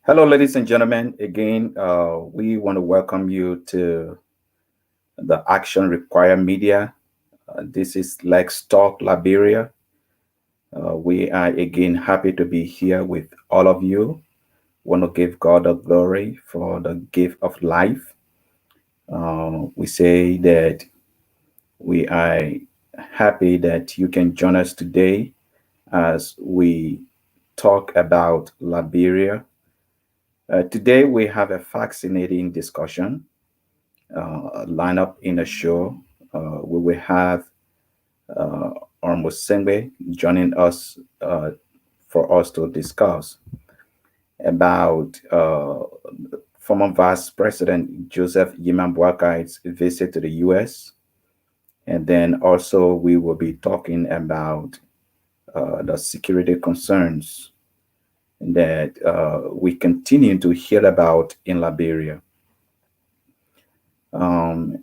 Hello, ladies and gentlemen. Again, we want to welcome you to the Action Require Media. This is Lex Talk Liberia. We are again happy to be here with all of you. Want to give God the glory for the gift of life. We say that we are happy that you can join us today as we talk about Liberia. Today, we have a fascinating discussion lineup in the show. We will have uh, Ormosengbe joining us for us to discuss about former Vice President Joseph Yiman Boakai's visit to the U.S. And then also we will be talking about the security concerns that we continue to hear about in Liberia. Um,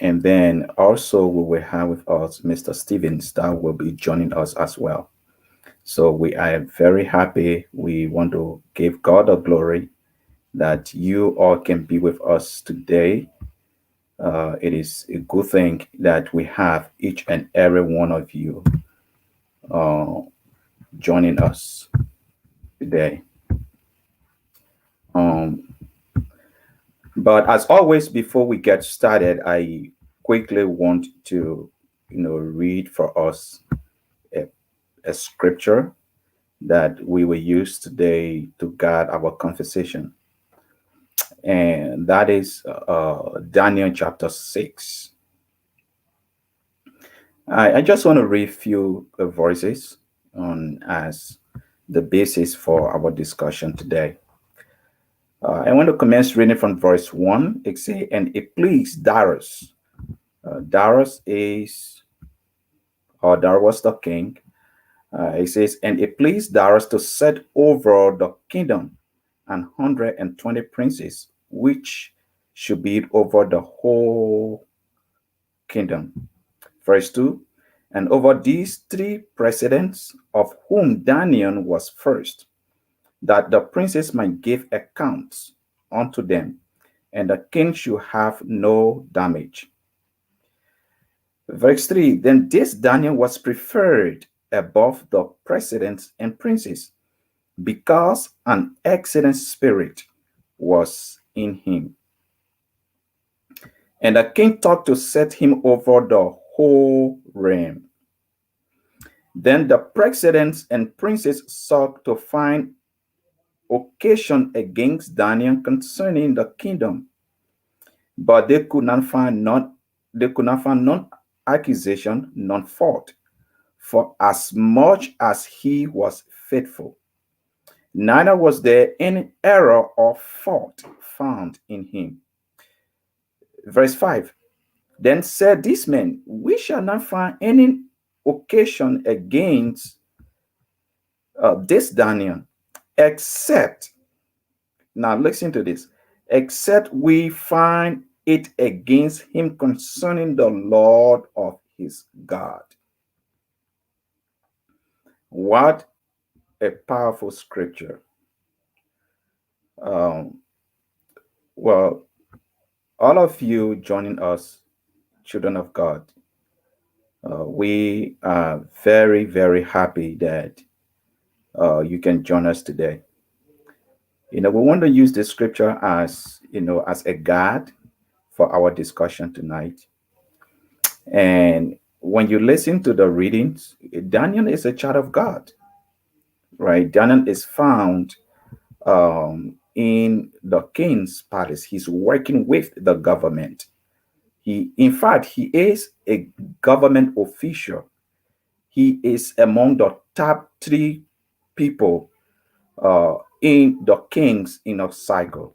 And then also we will have with us Mr. Stevens that will be joining us as well. So we are very happy. We want to give God the glory that you all can be with us today. It is a good thing that we have each and every one of you uh, joining us today. Um, but as always, before we get started, I quickly want to, read for us a, a scripture that we will use today to guide our conversation. And that is Daniel chapter 6. I just want to read a few verses on as the basis for our discussion today. I want to commence reading from verse 1. It says, and it pleased Darius. Darius is, or Darius was the king. It says, and it pleased Darius to set over the kingdom 120 princes, which should be over the whole kingdom. Verse 2, and over these three presidents, of whom Daniel was first, that the princes might give accounts unto them, and the king should have no damage. Verse 3, then this Daniel was preferred above the presidents and princes, because an excellent spirit was in him. And the king thought to set him over the whole realm. Then the presidents and princes sought to find occasion against Daniel concerning the kingdom, but they could not find none accusation, none fault, for as much as he was faithful, neither was there any error or fault found in him. Verse 5, then said this man, we shall not find any occasion against this Daniel, except, now listen to this, except we find it against him concerning the Lord of his God. What a powerful scripture. Um, well, all of you joining us, children of God, we are very, very happy that you can join us today. We want to use this scripture as, as a guide for our discussion tonight. And when you listen to the readings, Daniel is a child of God, right? Daniel is found in the king's palace. He's working with the government. In fact, he is a government official. He is among the top three people in the king's inner cycle.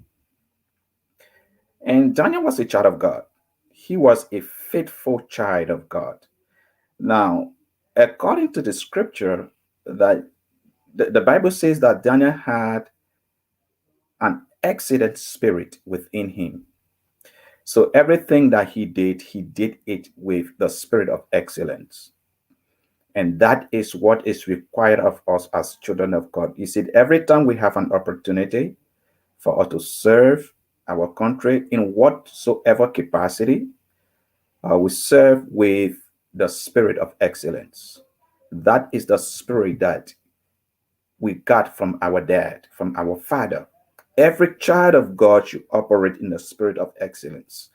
And Daniel was a child of God. He was a faithful child of God. Now, according to the scripture, that the Bible says that Daniel had an excellent spirit within him. So everything that he did it with the spirit of excellence. And that is what is required of us as children of God. You see, every time we have an opportunity, for us to serve our country in whatsoever capacity. We serve with the spirit of excellence. That is the spirit that we got from our dad, from our father. Every child of God should operate in the spirit of excellence.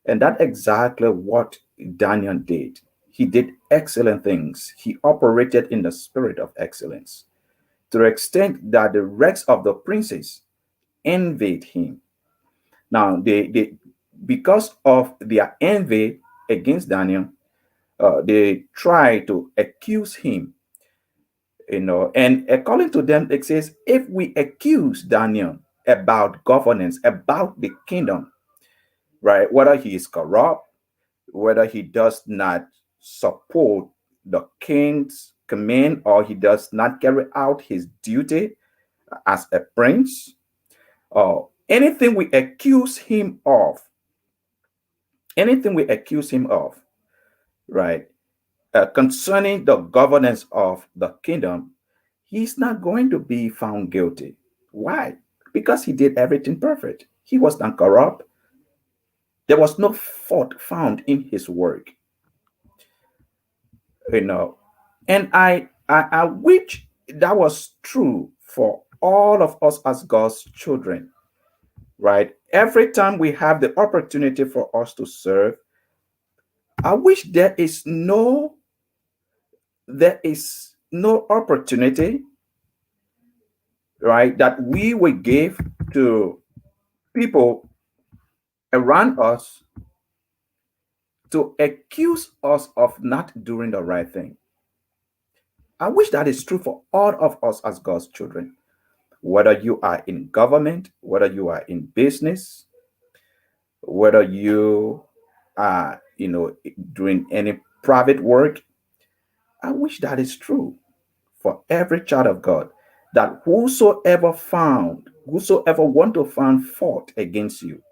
And that's exactly what Daniel did. He did excellent things. He operated in the spirit of excellence to the extent that the rest of the princes envied him. Now, they because of their envy against Daniel, they try to accuse him, and according to them, it says, if we accuse Daniel about governance, about the kingdom, right, whether he is corrupt, whether he does not support the king's command, or he does not carry out his duty as a prince, or anything we accuse him of, right, concerning the governance of the kingdom, he's not going to be found guilty. Why? Because he did everything perfect. He was not corrupt. There was no fault found in his work, you know. And I wish that was true for all of us as God's children, right? Every time we have the opportunity for us to serve, I wish there is no opportunity, right, that we will give to people around us to accuse us of not doing the right thing. I wish that is true for all of us as God's children, whether you are in government, whether you are in business, whether you are, doing any private work. I wish that is true for every child of God, that whosoever want to find fault against you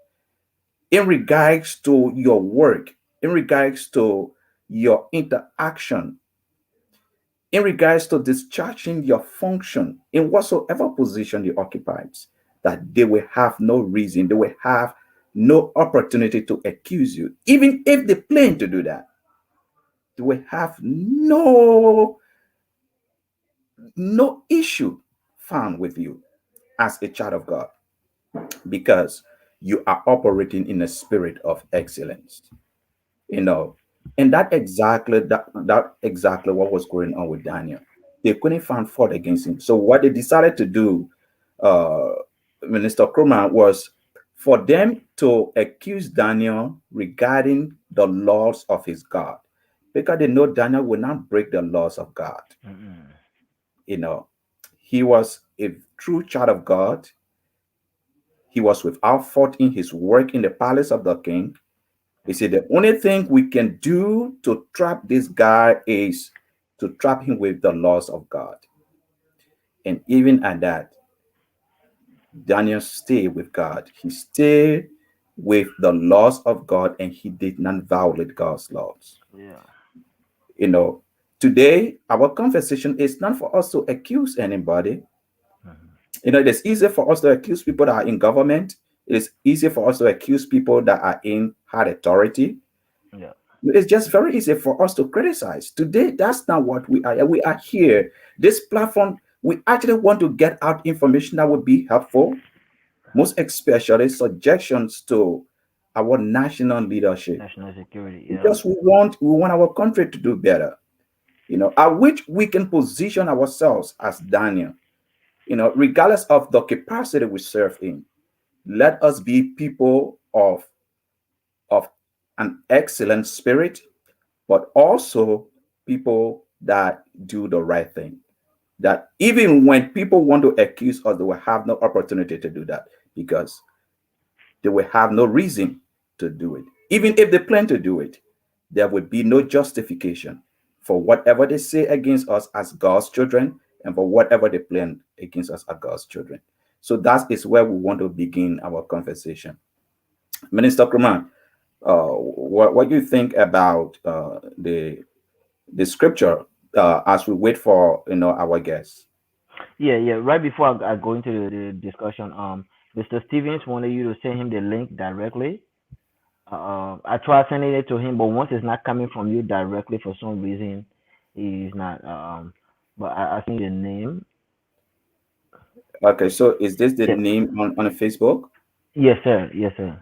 in regards to your work, in regards to your interaction, in regards to discharging your function in whatsoever position you occupy, that they will have no reason, they will have no opportunity to accuse you. Even if they plan to do that, they will have no issue found with you as a child of God, because you are operating in a spirit of excellence. you know and that exactly what was going on with Daniel. They couldn't find fault against him, so what they decided to do, uh Minister Krumah, was for them to accuse Daniel regarding the laws of his God, because they know Daniel will not break the laws of God. Mm-mm. you know he was a true child of God. He was without fault in his work in the palace of the king. He said the only thing we can do to trap this guy is to trap him with the laws of God. And even at that, Daniel stayed with God. He stayed with the laws of God, and he did not violate God's laws. Yeah. You know, Today, our conversation is not for us to accuse anybody. Mm-hmm. It is easy for us to accuse people that are in government. It is easy for us to accuse people that are in high authority. Yeah. It's just very easy for us to criticize. Today, that's not what we are. We are here. This platform, we actually want to get out information that would be helpful, most especially suggestions to our national leadership. National security. Yeah. Because we want our country to do better. I wish we can position ourselves as Daniel, regardless of the capacity we serve in. Let us be people of an excellent spirit, but also people that do the right thing. That even when people want to accuse us, they will have no opportunity to do that, because they will have no reason to do it. Even if they plan to do it, there would be no justification for whatever they say against us as God's children, and for whatever they plan against us as God's children. So that is where we want to begin our conversation. Minister Kuman, what do you think about the scripture, as we wait for our guests? Yeah, yeah. Right before I go into the discussion, Mr. Stevens wanted you to send him the link directly. I tried sending it to him, but once it's not coming from you directly for some reason, he's not. But I sent you the name. Okay, so is this the Yes, name on Facebook? yes, sir. Yes, sir.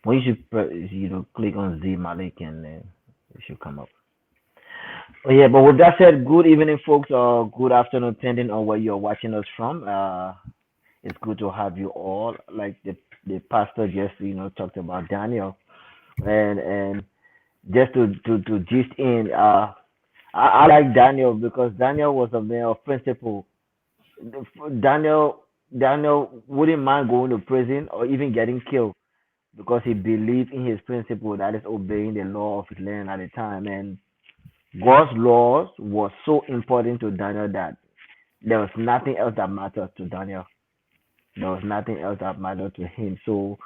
When you should, click on Z Malik and then it should come up. Oh, yeah, but with that said, good evening, folks, or good afternoon, depending on where you're watching us from. It's good to have you all. Like the pastor just talked about Daniel, and just to gist in, I like Daniel because Daniel was a man of principle. Daniel Daniel wouldn't mind going to prison or even getting killed because he believed in his principle, that is obeying the law of his land at the time. And God's laws was so important to Daniel that there was nothing else that mattered to Daniel. There was nothing else that mattered to him. So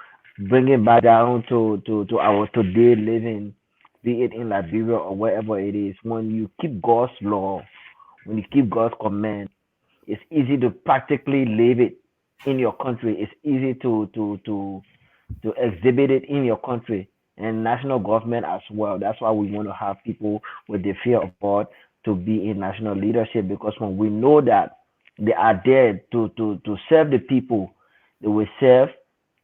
bringing back down to our today living, be it in Liberia or wherever it is, when you keep God's law, when you keep God's command, it's easy to practically live it in your country. It's easy to exhibit it in your country and national government as well. That's why we want to have people with the fear of God to be in national leadership, because when we know that they are there to serve the people, they will serve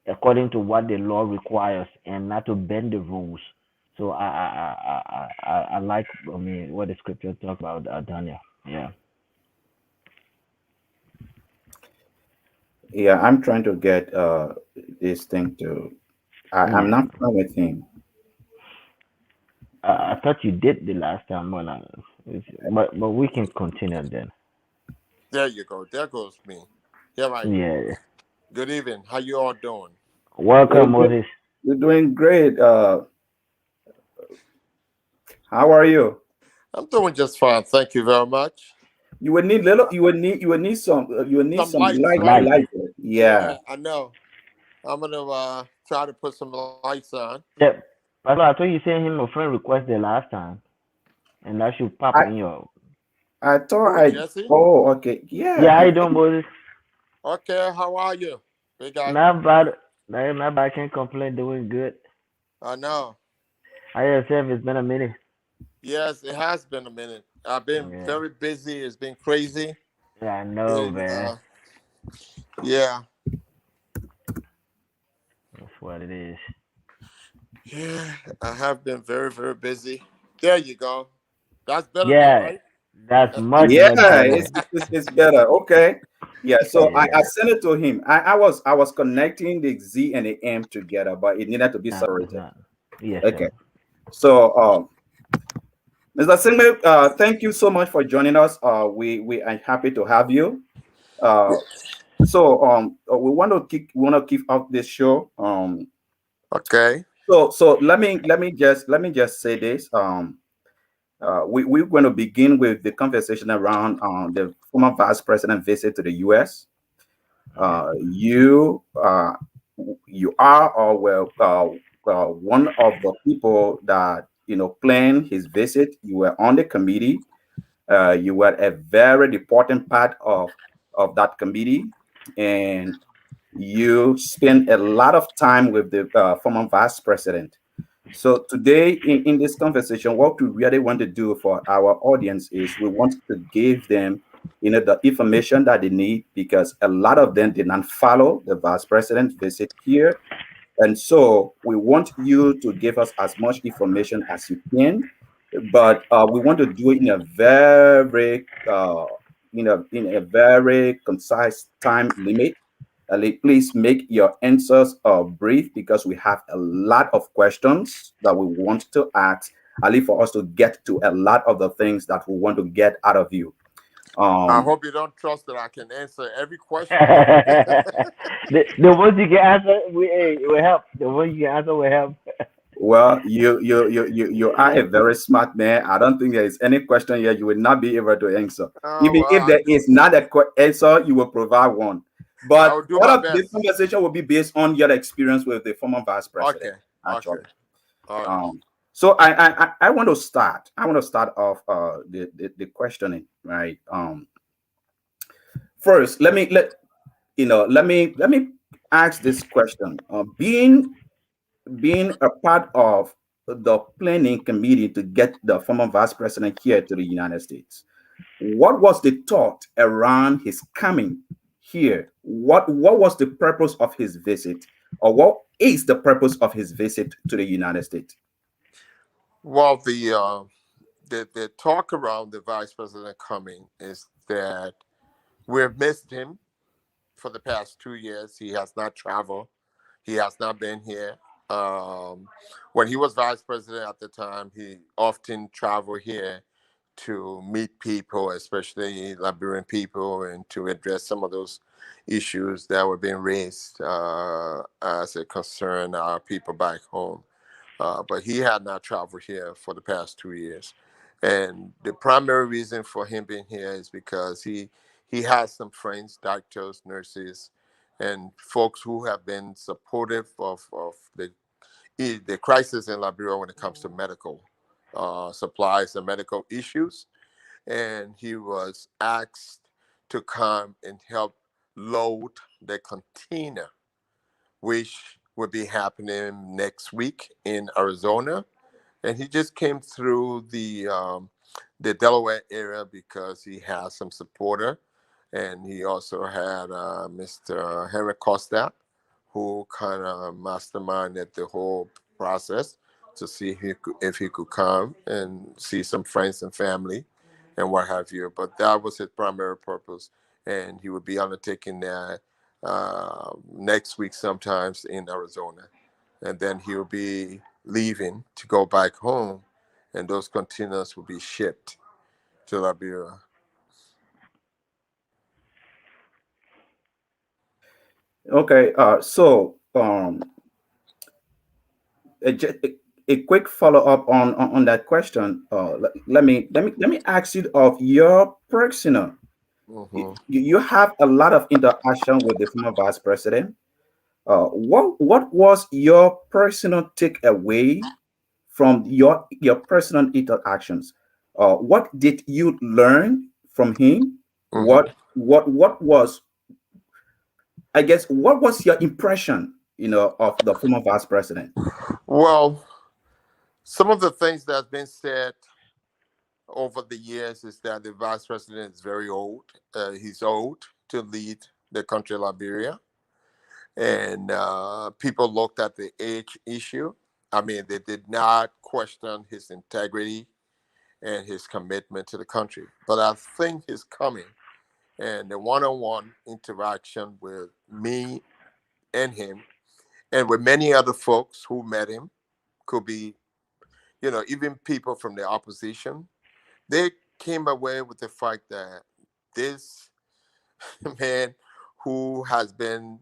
according to what the law requires and not to bend the rules. So I like, I mean, what the scripture talk about, Daniel. Yeah. Yeah, I'm trying to get this thing to. I'm Yeah. not fine with him. I thought you did the last time, but we can continue then. There you go. There goes me. Here I go. Yeah. Good evening. How you all doing? We're, Welcome, do- Moses. we're doing great. How are you? I'm doing just fine. Thank you very much. You would need little. You would need some. You would need Some some lights, light. right? Light. Light. Yeah. Yeah, I know. I'm gonna try to put some lights on. Yeah. But I thought you sent him a friend request the last time, and that should pop I in your. I thought Who, I. Jesse? Oh, okay. Yeah. Yeah, how you doing, Moses? Okay, how are you? Big guy. Not bad. Not bad. Can't complain. Doing good. I know. How yourself? It's been a minute. Yes, it has been a minute. I've been Yeah. very busy. It's been crazy. Yeah, I know, And man. yeah. That's what it is. Yeah, I have been very, very busy. There you go. That's better now, Yeah, right? that's much, Yeah. much better. It's better. Okay. Yeah. So I Yeah. sent it to him. I was connecting the Z and the M together, but it needed to be No, it's separated. not. Yes, Okay. sir. So Mr. Singh, thank you so much for joining us. We are happy to have you. Uh, we want to kick off this show. Okay. So let me just say this. We're going to begin with the conversation around the former vice president visit to the U.S. Okay. You are or one of the people that planned his visit. You were on the committee. You were a very important part of that committee, and you spent a lot of time with the former vice president. So today, in this conversation, what we really want to do for our audience is we want to give them, the information that they need, because a lot of them did not follow the vice president visit here, and so we want you to give us as much information as you can, but we want to do it in a very, in a very concise time limit. Please make your answers brief, because we have a lot of questions that we want to ask, Ali, for us to get to a lot of the things that we want to get out of you. I Um, hope you don't trust that I can answer every question. The ones you can answer, will help. The ones you can answer will help. well, you are a very smart man. I don't think there is any question here you will not be able to answer. Oh Even well, if there is not a answer, you will provide one. I But will do all my of this best. conversation will be based on your experience with the former vice president, Okay. Okay. actually. All right. So I want to start. I want to start off the questioning, right? First, let me ask this question. Being a part of the planning committee to get the former vice president here to the United States, what was the thought around his coming here? What was the purpose of his visit, or what is the purpose of his visit to the United States? Well, the talk around the vice president coming is that we've missed him for the past 2 years. He has not traveled. He has not been here. Um, when he was vice president at the time, he often traveled here to meet people, especially Liberian people, and to address some of those issues that were being raised as a concern our people back home. But he had not traveled here for the past 2 years. And the primary reason for him being here is because he has some friends, doctors, nurses, and folks who have been supportive of the crisis in Liberia when it comes to medical supplies and medical issues. And he was asked to come and help load the container, which will be happening next week in Arizona. And he just came through the Delaware area because he has some supporter, and he also had Mr. Henry Costa, who kind of masterminded the whole process to see if he could come and see some friends and family and what have you. But that was his primary purpose, and he would be undertaking that next week, sometimes in Arizona, and then he'll be leaving to go back home, and those containers will be shipped to Liberia. Okay, so a quick follow up on that question. Let me ask you of your personal. You, Hmm. you have a lot of interaction with the former vice president. What was your personal takeaway from your personal interactions? What did you learn from him? Hmm. What was, I guess, what was your impression, of the former vice president? Well, some of the things that's been said over the years is that the vice president is very old. He's old to lead the country, Liberia, and people looked at the age issue. I mean, they did not question his integrity and his commitment to the country. But I think his coming and the one-on-one interaction with me and him, and with many other folks who met him, could be, even people from the opposition, they came away with the fact that this man, who has been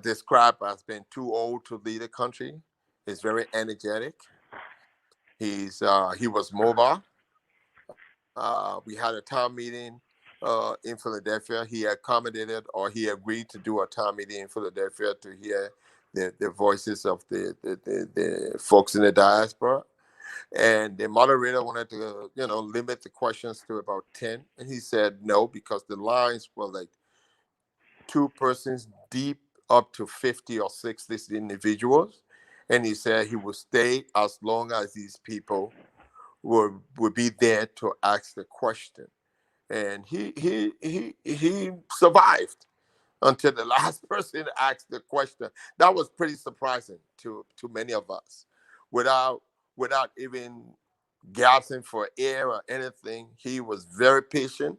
described as being too old to lead a country, is very energetic. He was mobile. We had a town meeting in Philadelphia. He accommodated, or he agreed to do a town meeting in Philadelphia to hear the voices of the folks in the diaspora. And the moderator wanted to, limit the questions to about 10. And he said no, because the lines were like two persons deep, up to 50 or 60 individuals. And he said he would stay as long as these people would be there to ask the question. And he survived until the last person asked the question. That was pretty surprising to many of us. Without without even gasping for air or anything, he was very patient.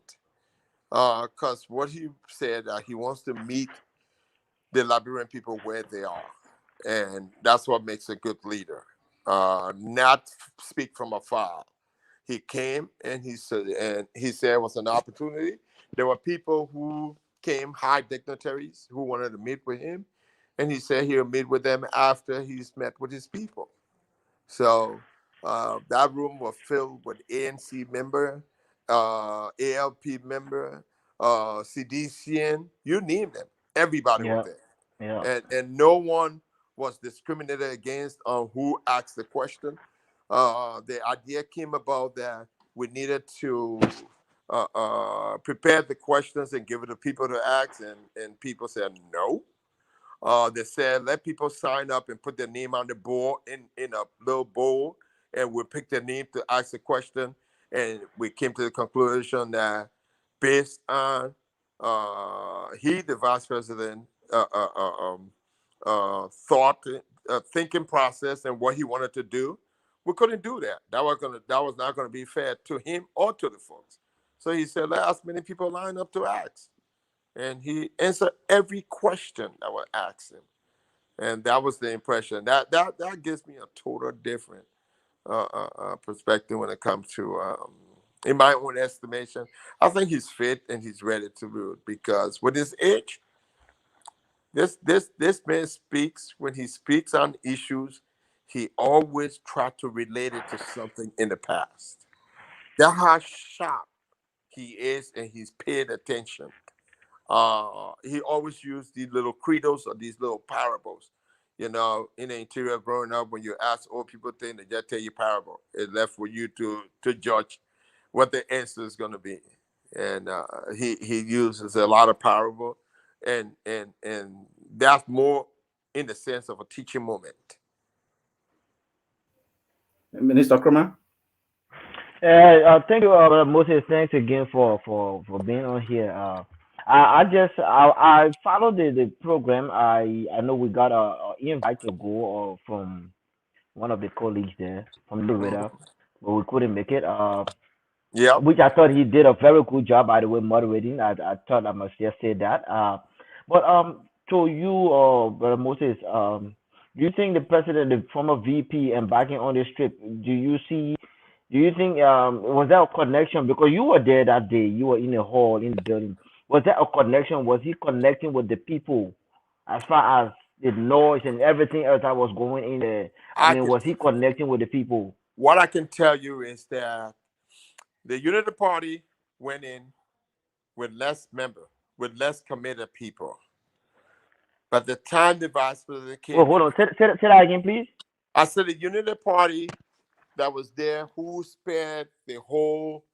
Because what he said, he wants to meet the Liberian people where they are, and that's what makes a good leader. Not speak from afar. He came and he said it was an opportunity. There were people who came, high dignitaries, who wanted to meet with him, and he said he'll meet with them after he's met with his people. So that room was filled with ANC member, ALP member, CDCN, you name them. Everybody was Yeah, there, yeah, and no one was discriminated against on who asked the question. The idea came about that we needed to prepare the questions and give it to people to ask, and people said no. They said let people sign up and put their name on the board in a little bowl, and we'll pick their name to ask a question. And we came to the conclusion that based on he, the vice president, thought, thinking process, and what he wanted to do, we couldn't do that. That was not gonna be fair to him or to the folks. So he said, let as many people line up to ask, and he answered every question that was asked him, and that was the impression. That gives me a total different perspective when it comes to, in my own estimation. I think he's fit and he's ready to do it because with his age, this man speaks. When he speaks on issues, he always try to relate it to something in the past. That's how sharp he is, and he's paid attention. He always used these little credos or these little parables. You know, in the interior growing up, when you ask old people things, they just tell you parable. It's left for you to judge what the answer is going to be. And he uses a lot of parable, and that's more in the sense of a teaching moment. Minister Kramer? Thank you, Brother Moses. Thanks again for being on here. I followed the program. I know we got a invite to go from one of the colleagues there from Liberia, Mhm. but we couldn't make it. Yep. Which I thought he did a very good job, by the way, moderating. I thought I must just say that. But to you, Brother Moses, do you think the president, the former VP, embarking on this trip? Do you think was there a connection because you were there that day? You were in the hall in the building. Was there a connection? Was he connecting with the people as far as the noise and everything else that was going in there? I I mean, can. was he connecting with the people? What I can tell you is that the Unity Party went in with less member, with less committed people. But the time the vice president Oh, came hold in, on. Say that again, please. I said the Unity Party that was there, who spared the whole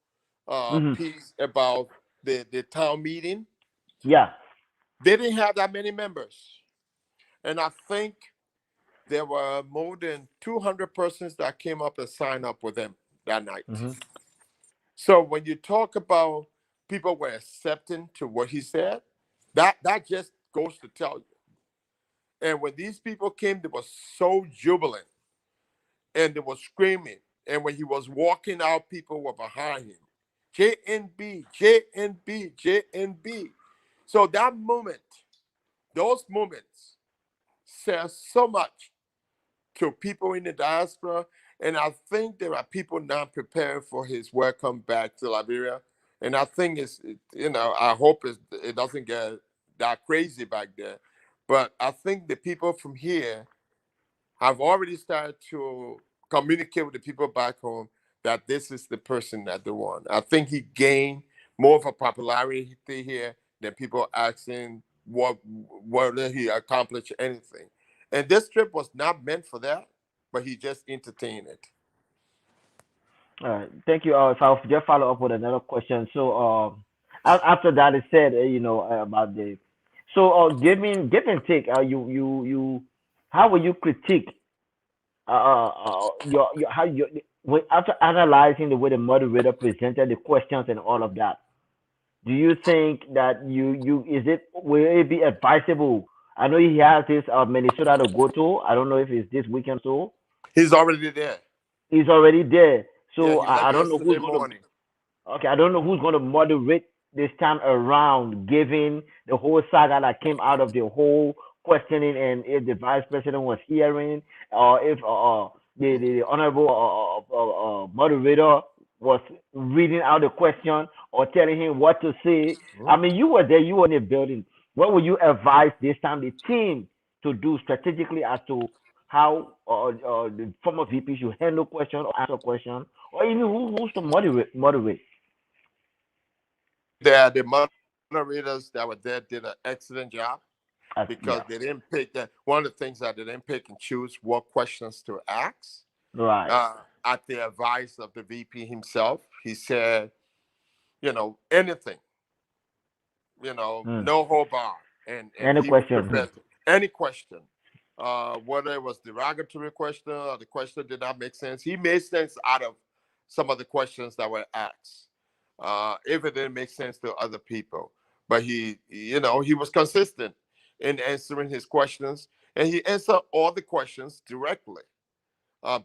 Mm-hmm. piece about the town meeting, Yeah. they didn't have that many members. And I think there were more than 200 persons that came up and signed up with them that night. Mm-hmm. So when you talk about people were accepting to what he said, that just goes to tell you. And when these people came, they were so jubilant and they were screaming. And when he was walking out, people were behind him. JNB, JNB, JNB. So that moment, those moments says so much to people in the diaspora. And I think there are people now preparing for his welcome back to Liberia. And I think I hope it doesn't get that crazy back there. But I think the people from here have already started to communicate with the people back home that this is the person that they want. I think he gained more of a popularity here than people asking whether he accomplished anything. And this trip was not meant for that, but he just entertained it. All right. Thank you. If I'll just follow up with another question. So, after that, it said, about the. So, give and take. How will you critique your how you when after analyzing the way the moderator presented the questions and all of that? Do you think that you is it will it be advisable? I know he has this Minnesota to go to. I don't know if it's this weekend. So He's already there. he's already there. Yeah, So he left I don't know yesterday who's going to. morning. Okay, I don't know who's going to moderate this time around, given the whole saga that came out of the whole questioning, and if the vice president was hearing, or if the honorable moderator was reading out the question or telling him what to say. I mean, you were there, you were in the building. What would you advise this time the team to do strategically as to how the former VP should handle question or answer question, or even who's to moderate? That the moderators that were there did an excellent job because they Yeah, didn't pick that. One of the things that they didn't pick and choose what questions to ask. right. At the advice of the VP himself, he said, anything, Mm. no hold bar, and Any he was question? prepared. any question, whether it was derogatory question or the question did not make sense. He made sense out of some of the questions that were asked, if it didn't make sense to other people. But he was consistent in answering his questions, and he answered all the questions directly,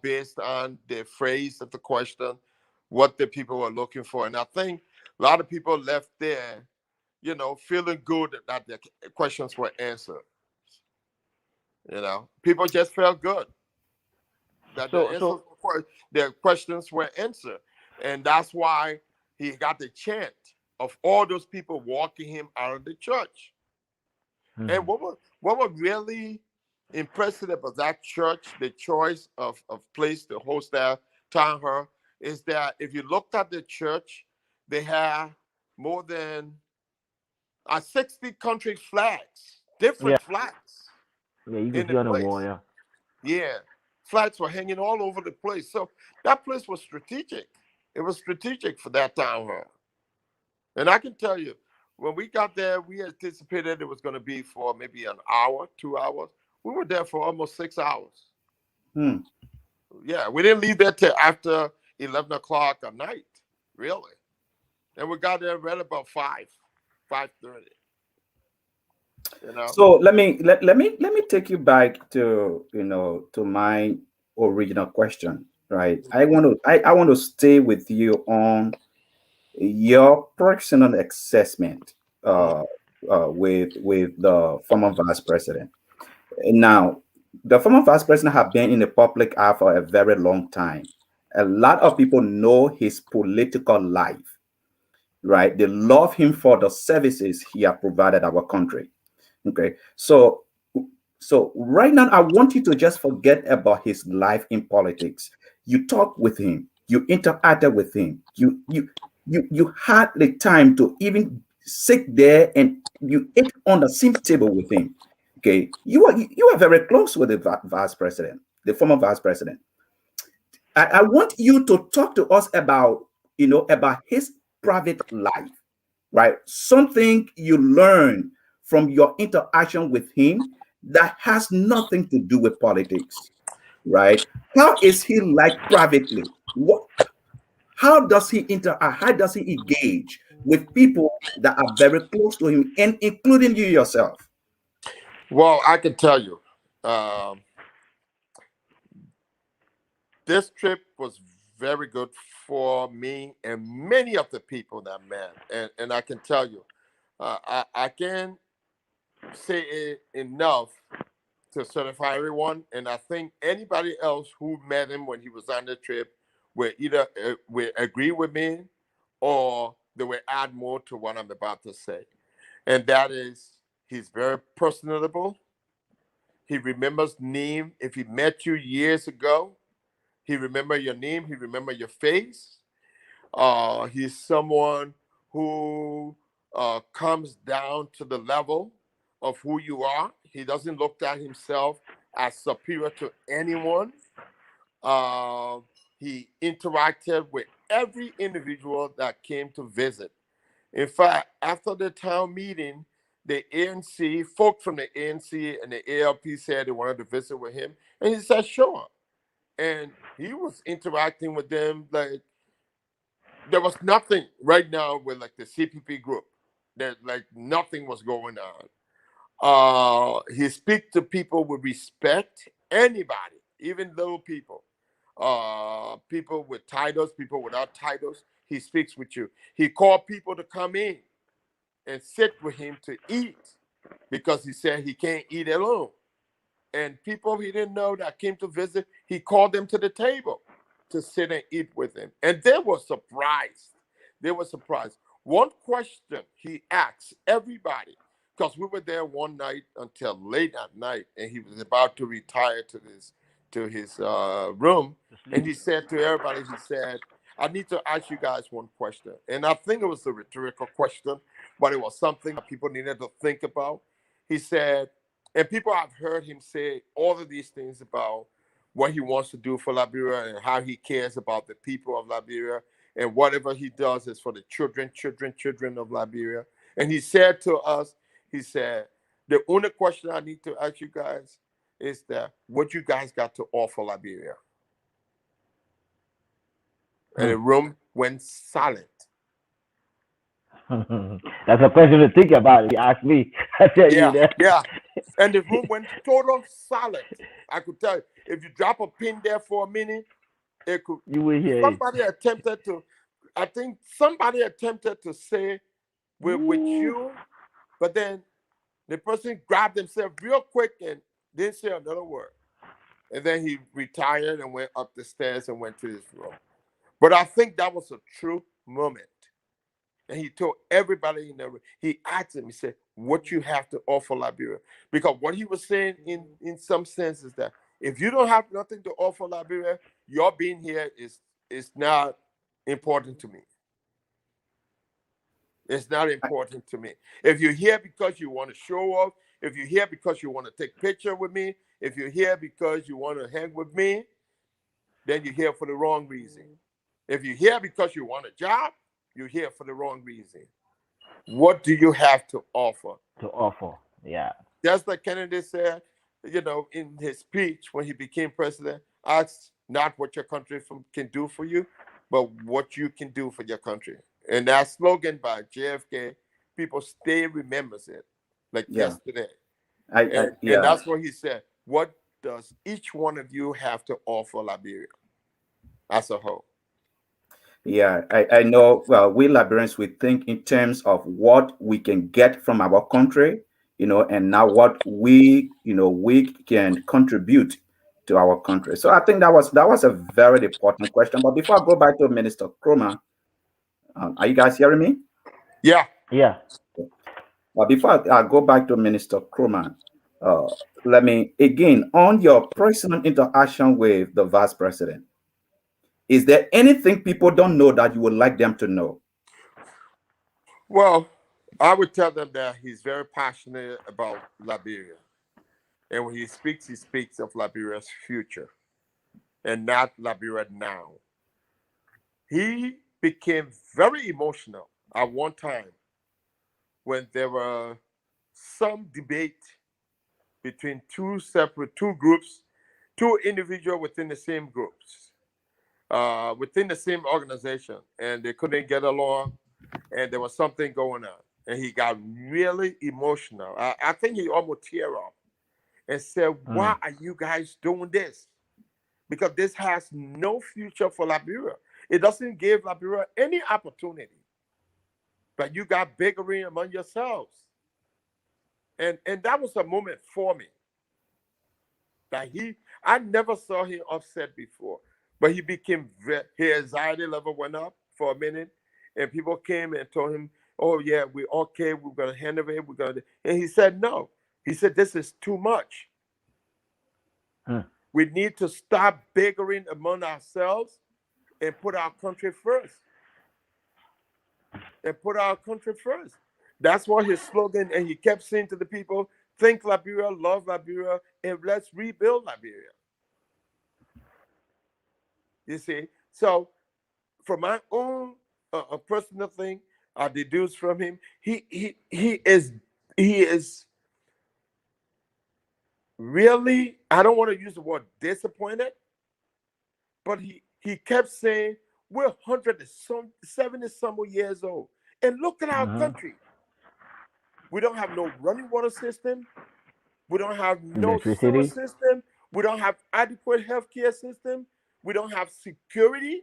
based on the phrase of the question, what the people were looking for. And I think a lot of people left there, feeling good that their questions were answered. People just felt good that the So answers, their questions were answered, and that's why he got the chant of all those people walking him out of the church. And mhm. what was really impressive about that church, the choice of place to host their town hall, is that if you looked at the church, they have more than 60 country flags, Yeah, different flags yeah, you can in the see on the wall. place. Yeah. Yeah, flags were hanging all over the place. So that place was strategic. It was strategic for that town hall. And I can tell you, when we got there, we anticipated it was going to be for maybe an hour, 2 hours. We were there for almost 6 hours. Hmm. Yeah, we didn't leave there till after 11 o'clock at night, really. And we got there right about 5:30. You know. So let me take you back to to my original question, right? I want to stay with you on your personal assessment Mhm. with the former vice president. Now, the former vice president have been in the public eye for a very long time. A lot of people know his political life, right? They love him for the services he has provided our country. Okay, so right now I want you to just forget about his life in politics. You talk with him, you interacted with him, you had the time to even sit there and you ate on the same table with him. Okay, you are very close with the vice president, the former vice president. I want you to talk to us about about his private life, right? Something you learn from your interaction with him that has nothing to do with politics, right? How is he like privately? What? How does he interact? How does he engage with people that are very close to him, and including you yourself? Well, I can tell you, um, this trip was very good for me and many of the people that I met. And I can tell you, I can say it enough to certify everyone. And I think anybody else who met him when he was on the trip will either will agree with me or they will add more to what I'm about to say. And that is, he's very personable. He remembers name. If he met you years ago, he remember your name. He remember your face. He's someone who comes down to the level of who you are. He doesn't look at himself as superior to anyone. Uh, he interacted with every individual that came to visit. In fact, after the town meeting, the ANC, folk from the ANC and the ALP said they wanted to visit with him. And he said, sure. And he was interacting with them like there was nothing right now with like the CPP group. That like nothing was going on. He speaks to people with respect. Anybody, even little people, people with titles, people without titles. He speaks with you. He called people to come in and sit with him to eat because he said he can't eat alone. And people he didn't know that came to visit, he called them to the table to sit and eat with him. And they were surprised. They were surprised. One question he asked everybody, because we were there one night until late at night, and he was about to retire to his room. To And sleep. he said to everybody, he said, I need to ask you guys one question. And I think it was a rhetorical question, but it was something that people needed to think about. He said, and people have heard him say all of these things about what he wants to do for Liberia and how he cares about the people of Liberia. And whatever he does is for the children of Liberia. And he said to us, he said, The only question I need to ask you guys is that what you guys got to offer Liberia? And the room went silent. That's a question to think about. If you ask me, I tell you Yeah, that. yeah. And the room went total silent. I could tell you, if you drop a pin there for a minute, it could. You will hear it. Somebody attempted to, I think somebody attempted to say with Ooh. you, but then the person grabbed himself real quick and didn't say another word. And then he retired and went up the stairs and went to his room. But I think that was a true moment. And he told everybody in the room, he asked him, he said, what you have to offer Liberia. Because what he was saying in some sense is that if you don't have nothing to offer Liberia, your being here is not important to me. It's not important to me. If you're here because you want to show off, if you're here because you want to take picture with me, if you're here because you want to hang with me, then you're here for the wrong reason. If you're here because you want a job, you're here for the wrong reason. What do you have to offer? To offer, yeah. Just like Kennedy said, in his speech when he became president, ask not what your country can do for you, but what you can do for your country. And that slogan by JFK, people still remembers it, like Yeah. yesterday. I And yeah. that's what he said. What does each one of you have to offer Liberia as a whole? Yeah, I know. Well, we Liberians, we think in terms of what we can get from our country, and now what we can contribute to our country. So I think that was a very important question. But before I go back to Minister Kroma, are you guys hearing me? Yeah. Yeah. But before I go back to Minister Kroma, uh, let me again on your personal interaction with the Vice President. Is there anything people don't know that you would like them to know? Well, I would tell them that he's very passionate about Liberia. And when he speaks of Liberia's future and not Liberia now. He became very emotional at one time when there were some debate between two groups, two individuals within the same groups, within the same organization, and they couldn't get along, and there was something going on. And he got really emotional. I think he almost teared up and said, why are you guys doing this? Because this has no future for Liberia. It doesn't give Liberia any opportunity. But you got bickering among yourselves. And that was a moment for me. That I never saw him upset before. But he became, his anxiety level went up for a minute. And people came and told him, oh yeah, we're okay, we're gonna handle it, and he said no. He said, this is too much. We need to stop bickering among ourselves and put our country first. And put our country first. That's what his slogan, and he kept saying to the people, think Liberia, love Liberia, and let's rebuild Liberia. You see? So, for my own personal thing, I deduce from him, he is really, I don't want to use the word disappointed, but he kept saying, we're 170 some years old. And look at our country. We don't have no running water system. We don't have no sewer Electricity. system. We don't have adequate healthcare system. We don't have security.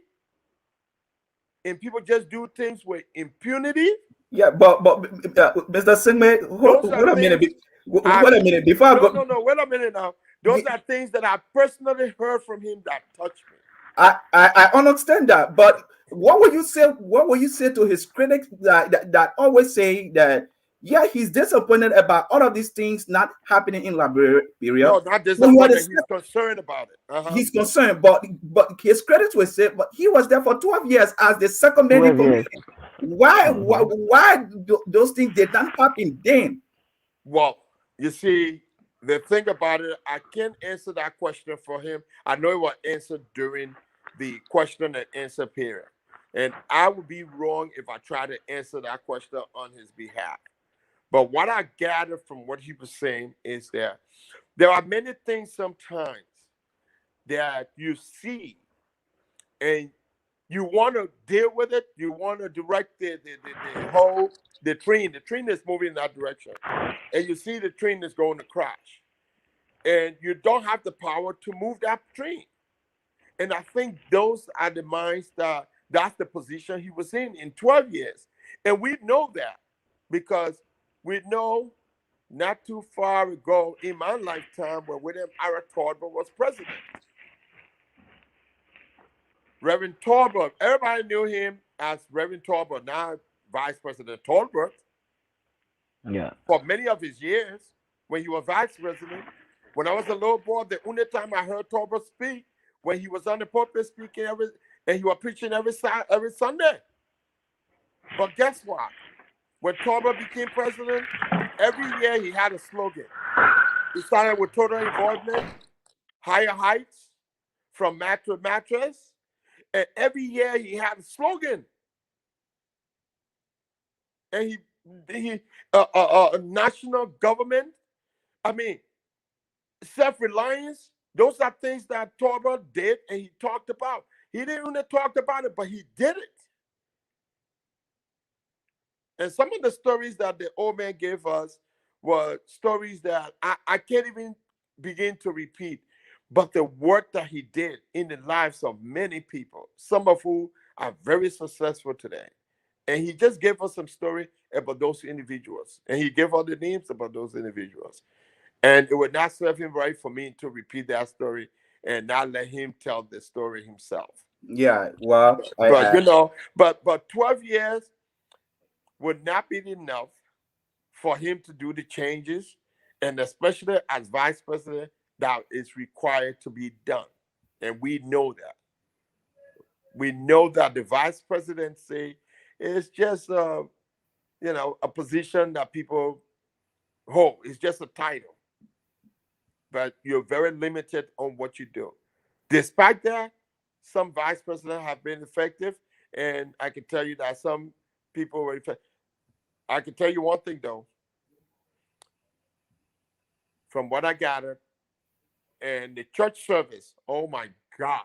And people just do things with impunity. Yeah, but Mr. Singme, Those are wait a minute. things Wait a minute before I no, go. wait a minute now. Those are things that I personally heard from him that touched me. I understand that, but what will you say? What will you say to his critics that always say that yeah, he's disappointed about all of these things not happening in Liberia? No, not But you are the disappointed. He's concerned about it. he's concerned, but his credits were said, but he was there for 12 years as the second man in 12 command. years. Why those things did not happen then? Well, you see, the thing about it, I can't answer that question for him. I know it was answered during the question and answer period. And I would be wrong if I try to answer that question on his behalf. But what I gathered from what he was saying is that there are many things sometimes that you see and you want to deal with it. You want to direct the whole the train. The train is moving in that direction, and you see the train is going to crash, and you don't have the power to move that train. And I think those are the minds that's the position he was in 12 years, and we know that because we know not too far ago in my lifetime when William R. Tolbert was president. Reverend Tolbert, everybody knew him as Reverend Tolbert, now Vice President Tolbert, Yeah. for many of his years when he was vice president. When I was a little boy, the only time I heard Tolbert speak when he was on the pulpit speaking and he was preaching every Sunday. But guess what? When Tolbert became president, every year he had a slogan. He started with total involvement, higher heights, from mat to mattress, and every year he had a slogan. And he national government. I mean, self-reliance. Those are things that Tolbert did and he talked about. He didn't only talk about it, but he did it. And some of the stories that the old man gave us were stories that I can't even begin to repeat. But the work that he did in the lives of many people, some of who are very successful today. And he just gave us some story about those individuals. And he gave all the names about those individuals. And it would not serve him right for me to repeat that story and not let him tell the story himself. Yeah, well, But but 12 years would not be enough for him to do the changes, and especially as vice president, that is required to be done. And we know that. We know that the vice presidency is just a position that people hold. It's just a title, but you're very limited on what you do. Despite that, some vice presidents have been effective, and I can tell you that some people were effective. I can tell you one thing though, from what I gathered, and the church service. Oh my God!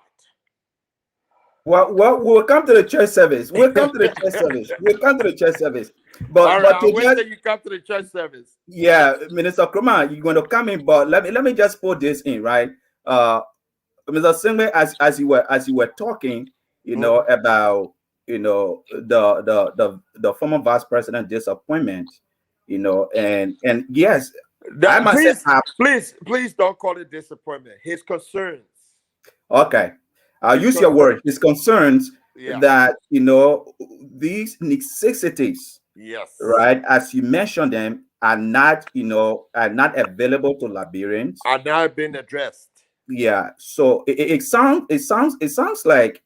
well, we'll come to the church service. We'll come to the church service. We'll come to the church service. All right, But I to wait just till you come to the church service. yeah, Minister Kroma, you're going to come in, but let me just put this in, right? Uh, Mr. Singh, as you were talking, Mhm. about the former vice president disappointment, and yes, I myself Please, have. please don't call it disappointment. His concerns. Okay, I'll His use your concerns. word. His concerns Yeah. that these necessities, Yes. right, as you mentioned them, are not available to Liberians. Are now being addressed. Yeah, so it sounds like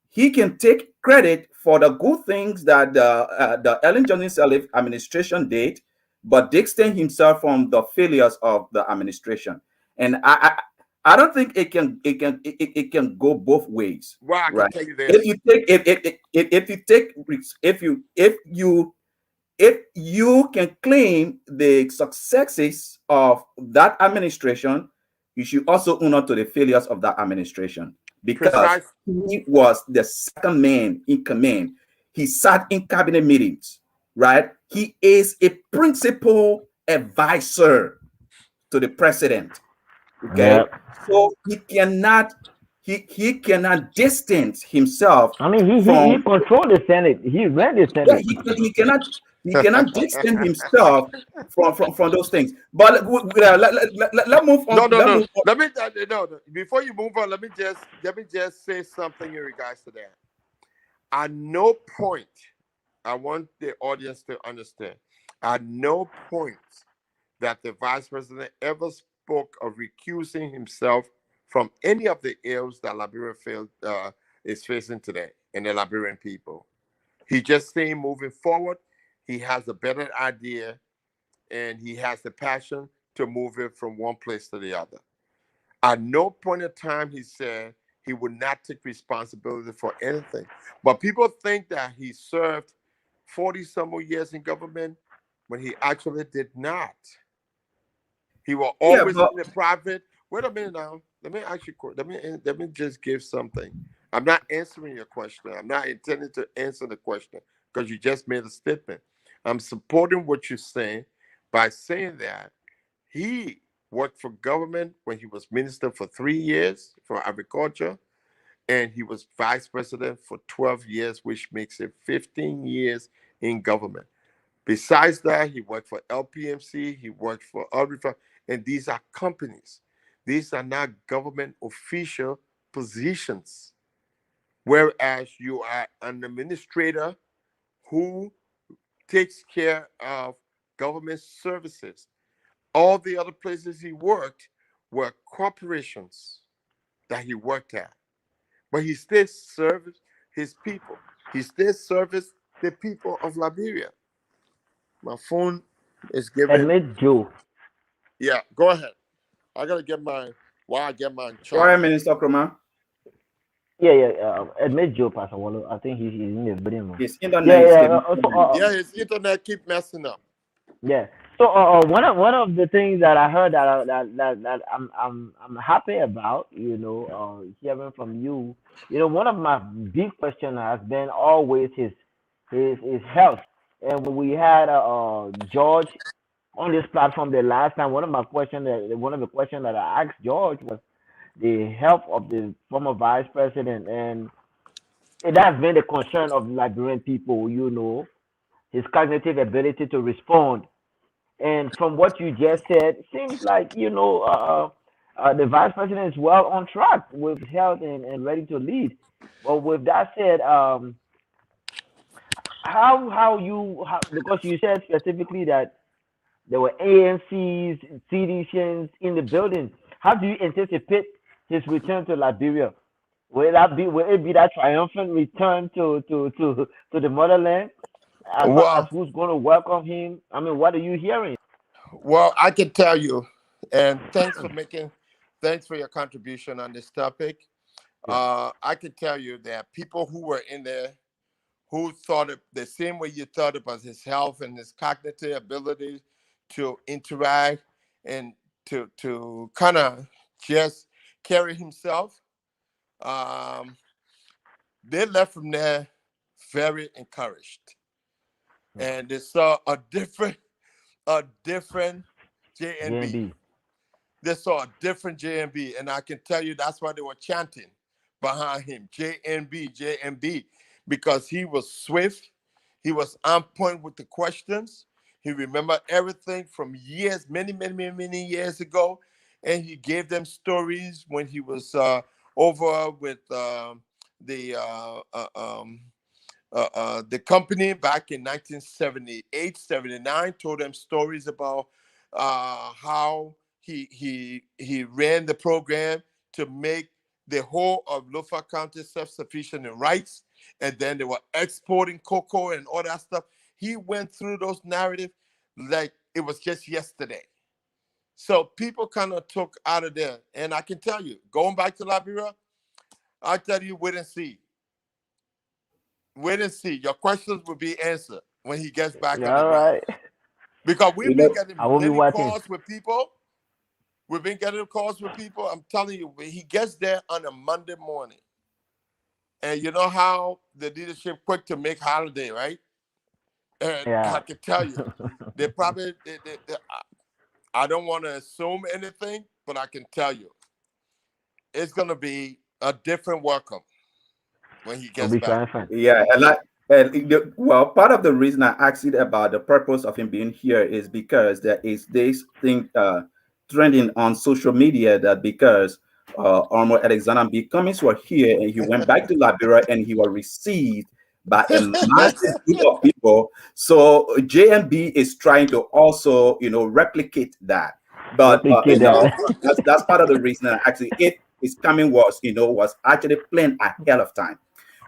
he can take credit for the good things that the Ellen Johnson Sirleaf administration did, but distance himself from the failures of the administration. And I don't think it can go both ways, Well, I can right? tell you If this. you take if you take if you can claim the successes of that administration, you should also honor to the failures of that administration, because Precise. he was the second man in command. He sat in cabinet meetings, right? He is a principal advisor to the president. Yeah. Okay, so he cannot distance himself I mean, he from. controlled the Senate. He ran the Yeah, Senate. he cannot distance himself from those things. But let move No, on. no, Let no. move on. Let me no. Before you move on, let me just say something in regards to that. At no point, I want the audience to understand. At no point that the vice president ever spoke of recusing himself from any of the ills that Liberia is facing today and the Liberian people. He just saying moving forward, he has a better idea and he has the passion to move it from one place to the other. At no point in time he said he would not take responsibility for anything. But people think that he served 40 some more years in government. when he actually did not. He was Yeah, always but in the private. Wait a minute now. Let me ask you. Let me just give something. I'm not answering your question. I'm not intending to answer the question because you just made a statement. I'm supporting what you're saying by saying that he worked for government when he was minister for 3 years for agriculture, and he was vice president for 12 years, which makes it 15 years in government. Besides that, he worked for LPMC, he worked for Arifa, and these are companies. These are not government official positions. Whereas you are an administrator who takes care of government services. All the other places he worked were corporations that he worked at. But he still served his people. He still serviced the people of Liberia. My phone is giving. Admit Joe. Yeah, go ahead. I gotta get my while I get mine go ahead, charged. Minister Kroma. Yeah, yeah. Admit Joe, Pastor Wallo. I think he's in the building. His Yeah, internet is yeah. giving problems. Yeah, his internet keep messing up. Yeah. So one of the things that I heard that I'm happy about, hearing from you, one of my big question has been always his health. And when we had George on this platform the last time, one of the questions that I asked George was the health of the former vice president, and it has been the concern of Liberian people, his cognitive ability to respond. And from what you just said, it seems like the vice president is well on track with health and ready to lead. But with that said, because you said specifically that there were ANCs, CDCs in the building. How do you anticipate his return to Liberia? Will it be that triumphant return to the motherland? As far as Well, who's going to welcome him, I mean, what are you hearing? well, I can tell you, and thanks for your contribution on this topic. Yeah. I can tell you that people who were in there who thought it the same way you thought about his health and his cognitive ability to interact and to kind of just carry himself. Um, they left from there very encouraged, Yeah. and they saw a different JNB. JNB. They saw a different JNB, and I can tell you that's why they were chanting behind him, JNB, JNB, because he was swift, he was on point with the questions, he remembered everything from years, many, many, many, many years ago, and he gave them stories when he was over with the company back in 1978, 79, told them stories about how he ran the program to make the whole of Lofa County self-sufficient in rice, and then they were exporting cocoa and all that stuff. He went through those narratives like it was just yesterday. So people kind of took out of there. And I can tell you, going back to Liberia, I tell you, wait and see. Wait and see. Your questions will be answered when he gets back on Yeah, the all ground. right. Because You we've been know, getting I will be many watching. calls with people. We've been getting calls with people. I'm telling you, when he gets there on a Monday morning, and you know how the leadership quick to make holiday, right? And I Yeah. can tell you, they probably, I don't want to assume anything, but I can tell you, it's going to be a different welcome when he Will gets be back. triumphant. yeah, well, part of the reason I asked you about the purpose of him being here is because there is this thing trending on social media that because Armour Alexander B. Cummings were here and he went back to Liberia and he was received by a massive group of people. So JMB is trying to also, replicate that. But Replicate that. that's part of the reason that actually it is coming was actually planned ahead of time.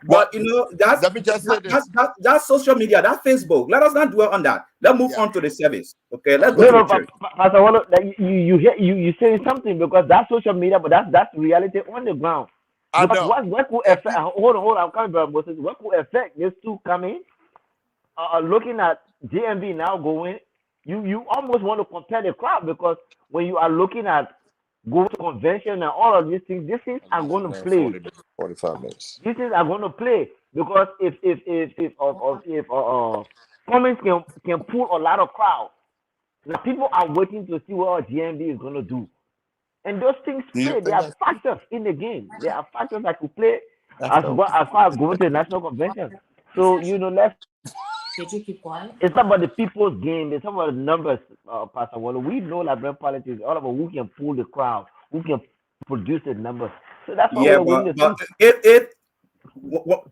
Well, But that's let me just say this. that's social media, that's Facebook. Let us not dwell on that. Let's move Yeah. on to the service. Okay, let's go Okay. to No, the no, church. Pastor Wallo, you saying something because that's social media, but that's reality on the ground. I Because know. what could And affect? people, Hold on, I'm coming back. Moses. What could affect these two coming? Looking at JMB now going. You almost want to compare the crowd because when you are looking at go to convention and all of these things At are least going to man, play. 45 minutes. These things are going to play because if Cummins can pull a lot of crowd, now people are waiting to see what GMB is going to do, and those things Do you play. They think are that's factors in the game. They are factors that could play after? as far as going to the national convention. So let's it's not about the people's game. It's about the numbers, Pastor Waller. We know Liberian politics. All about who can pull the crowd, who can produce the numbers. So that's why Yeah, we're winning the but thing. what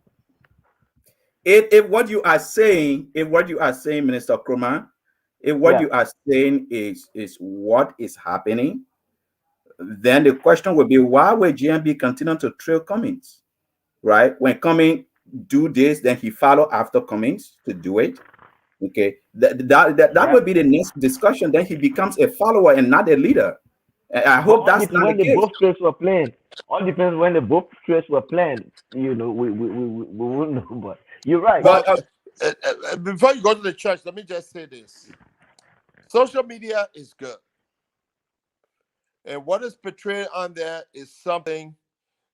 if what you are saying, if what you are saying, Minister Kroma, if what Yeah. you are saying is what is happening, then the question would be why would GMB continue to trail Cummings, right? When Cummings do this, then he follow after Cummings to do it. Okay, that Yeah. would be the next discussion. Then he becomes a follower and not a leader. I But hope all that's depends not the when the case. both trades were playing. All depends when the both trades were playing. We wouldn't know. But you're right. But Well, before you go to the church, let me just say this: social media is good, and what is portrayed on there is something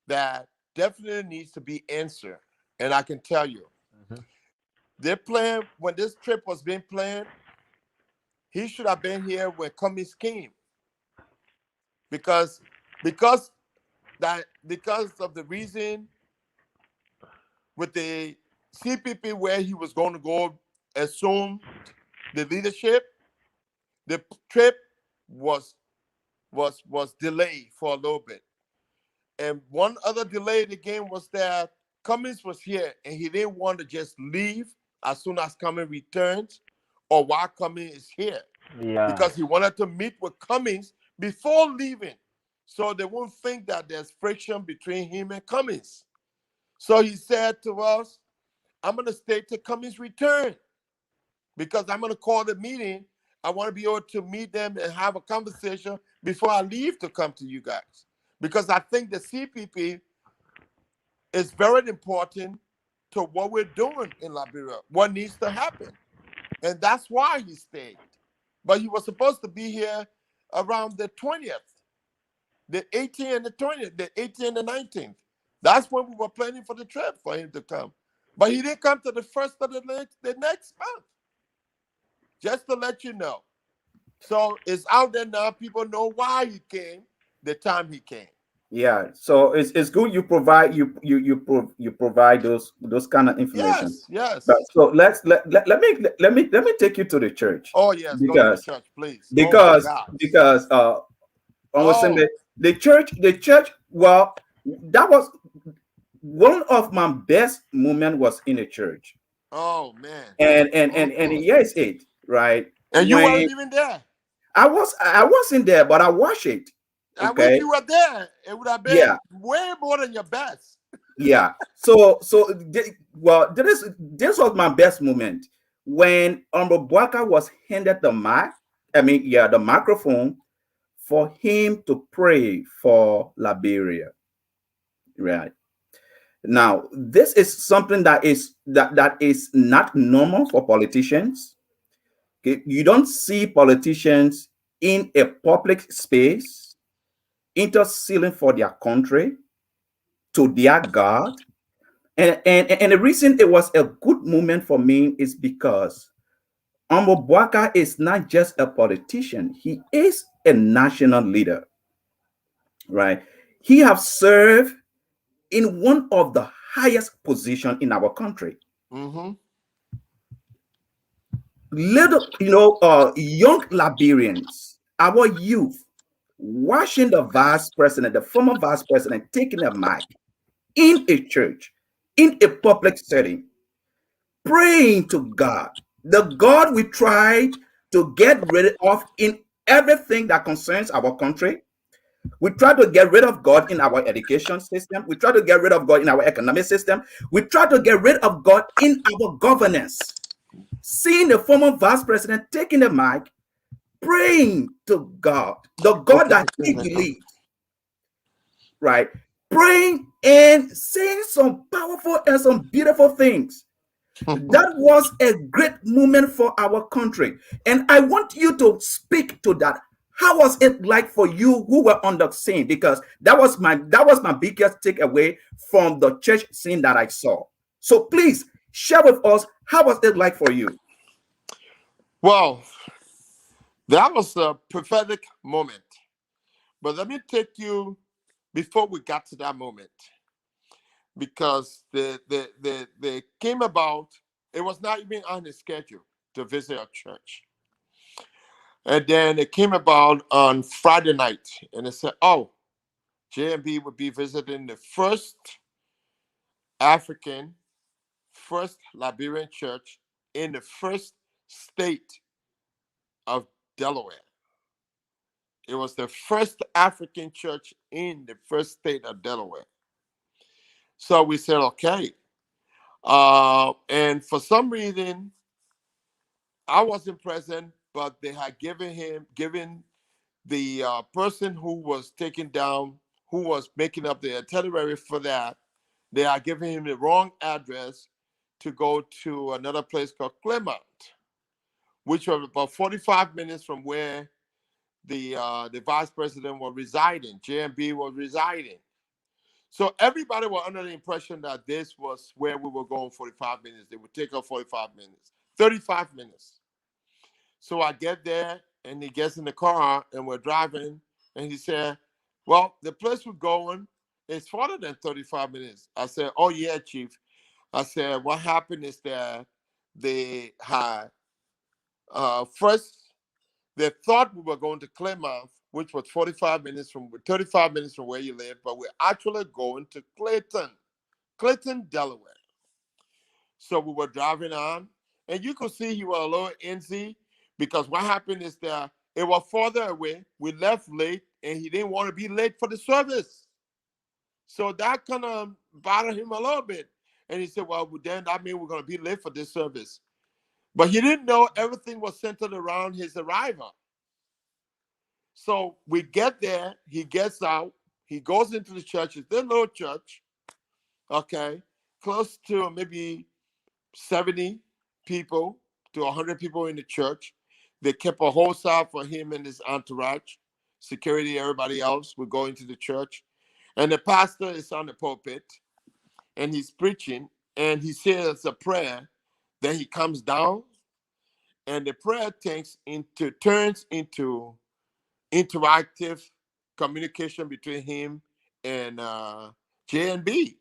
that definitely needs to be answered. And I can tell you, Mhm. they're playing when this trip was being planned. He should have been here when Cummings came because because because of the reason with the CPP where he was going to go assume the leadership, the trip was was delayed for a little bit. And one other delay again was that Cummings was here and he didn't want to just leave as soon as Cummings returns or while Cummings is here Yeah. because he wanted to meet with Cummings before leaving so they won't think that there's friction between him and Cummings. So he said to us, I'm going to stay till Cummings return because I'm going to call the meeting. I want to be able to meet them and have a conversation before I leave to come to you guys. Because I think the CPP is very important to what we're doing in Liberia, what needs to happen. And that's why he stayed. But he was supposed to be here around the 20th, the 18th and the 20th, the 18th and the 19th. That's when we were planning for the trip for him to come. But he didn't come to the first of the next month, just to let you know. So it's out there now. People know why he came, the time he came. yeah, so it's good you provide you provide those kind of information. Yes, But yes. so let me take you to the church Oh, yes. Go to the because church, please. Oh, my because God. because I was saying Oh, that the church well that was one of my best moment was in the church oh, man. and Mhm. here's it right And you when weren't even there. I wasn't there but I watched it. I wish Okay, you were there. It would have yeah, been way more than your best. yeah. Well, this was my best moment when Boakai was handed the mic. I mean, yeah, the microphone for him to pray for Liberia. Right now, this is something that is not normal for politicians. Okay? You don't see politicians in a public space interceding for their country to their God. And the reason it was a good moment for me is because Boakai is not just a politician; he is a national leader, right? He have served in one of the highest position in our country. Mm-hmm. Little, young Liberians, our youth, watching the vice president, the former vice president, taking a mic in a church, in a public setting praying to God, the God we tried to get rid of in everything that concerns our country. We try to get rid of God in our education system. We try to get rid of God in our economic system. We try to get rid of God in our governance. Seeing the former vice president taking the mic, praying to God, the God Okay, that excuse he me. believes, right? Praying and saying some powerful and some beautiful things. That was a great moment for our country. And I want you to speak to that. How was it like for you who were on the scene? Because that was my biggest takeaway from the church scene that I saw. So please share with us, how was it like for you? Well, that was a prophetic moment. But let me take you before we got to that moment, because they came about. It was not even on the schedule to visit a church, and then it came about on Friday night, and they said, "Oh, JMB would be visiting the African, first Liberian church in the first state of Delaware. It was the first African church in the first state of Delaware." So we said, okay. And for some reason, I wasn't present, but they had given the person who was taking down, who was making up the itinerary for that, they had given him the wrong address to go to another place called Clermont, which was about 45 minutes from where the vice president was residing, JMB was residing. So everybody was under the impression that this was where we were going 45 minutes. They would take up 45 minutes, 35 minutes. So I get there and he gets in the car and we're driving and he said, well, the place we're going is farther than 35 minutes. I said, oh yeah, Chief. I said, what happened is that they had first they thought we were going to Klamath, which was 35 minutes from where you live, but we're actually going to Clayton, Delaware. So we were driving on, and you could see he was a little antsy because what happened is that it was farther away. We left late, and he didn't want to be late for the service. So that kind of bothered him a little bit. And he said, well, then that means we're going to be late for this service. But he didn't know everything was centered around his arrival. So we get there, he gets out, he goes into the church. It's a little church, okay, close to maybe 70 people to 100 people in the church. They kept a whole side for him and his entourage, security, everybody else would go into the church. And the pastor is on the pulpit and he's preaching and he says a prayer. Then he comes down and the prayer turns into interactive communication between him and J&B.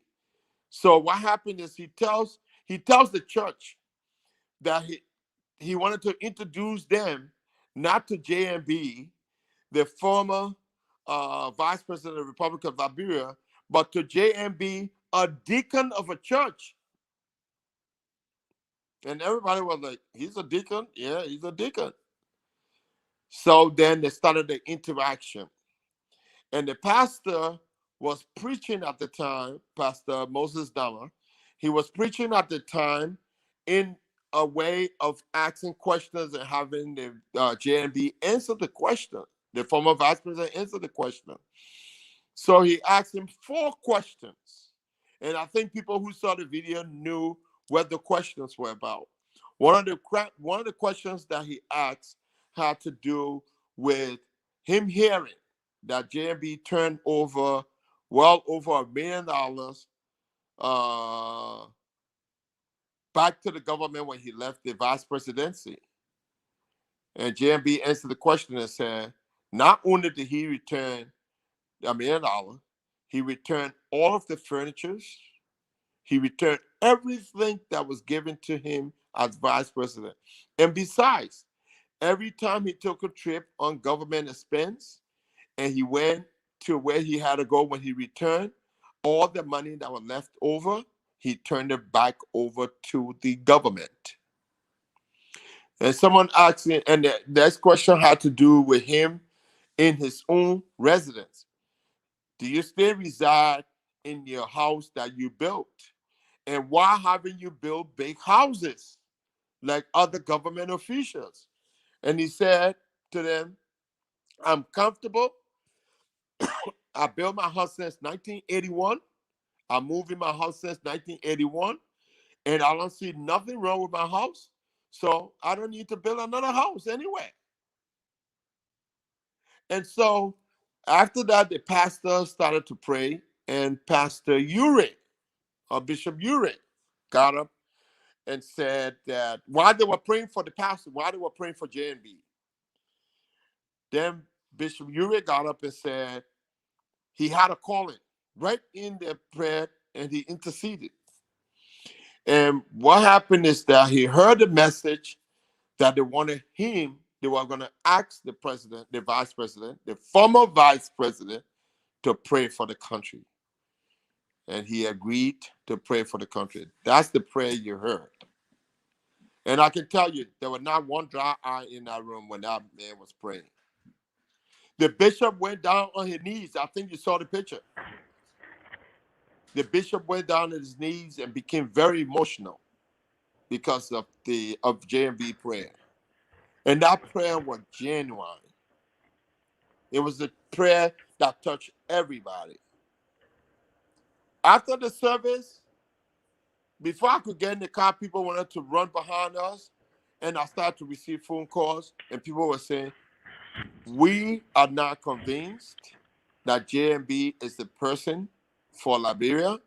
So what happened is he tells the church that he wanted to introduce them not to J&B, the former vice president of the Republic of Liberia, but to J&B, a deacon of a church. And everybody was like, he's a deacon? Yeah, he's a deacon. So then they started the interaction. And the pastor was preaching at the time, Pastor Moses Dama. He was preaching at the time in a way of asking questions and having the JNB answer the question. The former vice president answered the question. So he asked him 4 questions. And I think people who saw the video knew what the questions were about. One of the questions that he asked had to do with him hearing that JMB turned over well over $1 million uh, back to the government when he left the vice presidency. And JMB answered the question and said, not only did he return $1 million, he returned all of the furniture. He returned everything that was given to him as vice president. And besides, every time he took a trip on government expense and he went to where he had to go when he returned, all the money that was left over, he turned it back over to the government. And someone asked me, and the next question had to do with him in his own residence. Do you still reside in your house that you built? And why haven't you built big houses like other government officials? And he said to them, I'm comfortable. I built my house since 1981. I moved in my house since 1981. and I don't see nothing wrong with my house, so I don't need to build another house anyway. And so after that, the pastor started to pray, and Pastor Ure, or Bishop Ure, got up and said that while they were praying for the pastor, while they were praying for JNB, then Bishop Ure got up and said he had a calling right in the prayer, and he interceded. And what happened is that he heard the message that they wanted him, they were going to ask the president, the vice president, the former vice president, to pray for the country. And he agreed to pray for the country. That's the prayer you heard. And I can tell you, there was not one dry eye in that room when that man was praying. The bishop went down on his knees. I think you saw the picture. The bishop went down on his knees and became very emotional because of JMB prayer. And that prayer was genuine. It was a prayer that touched everybody. After the service, before I could get in the car, people wanted to run behind us, and I started to receive phone calls, and people were saying, we are not convinced that JMB is the person for Liberia,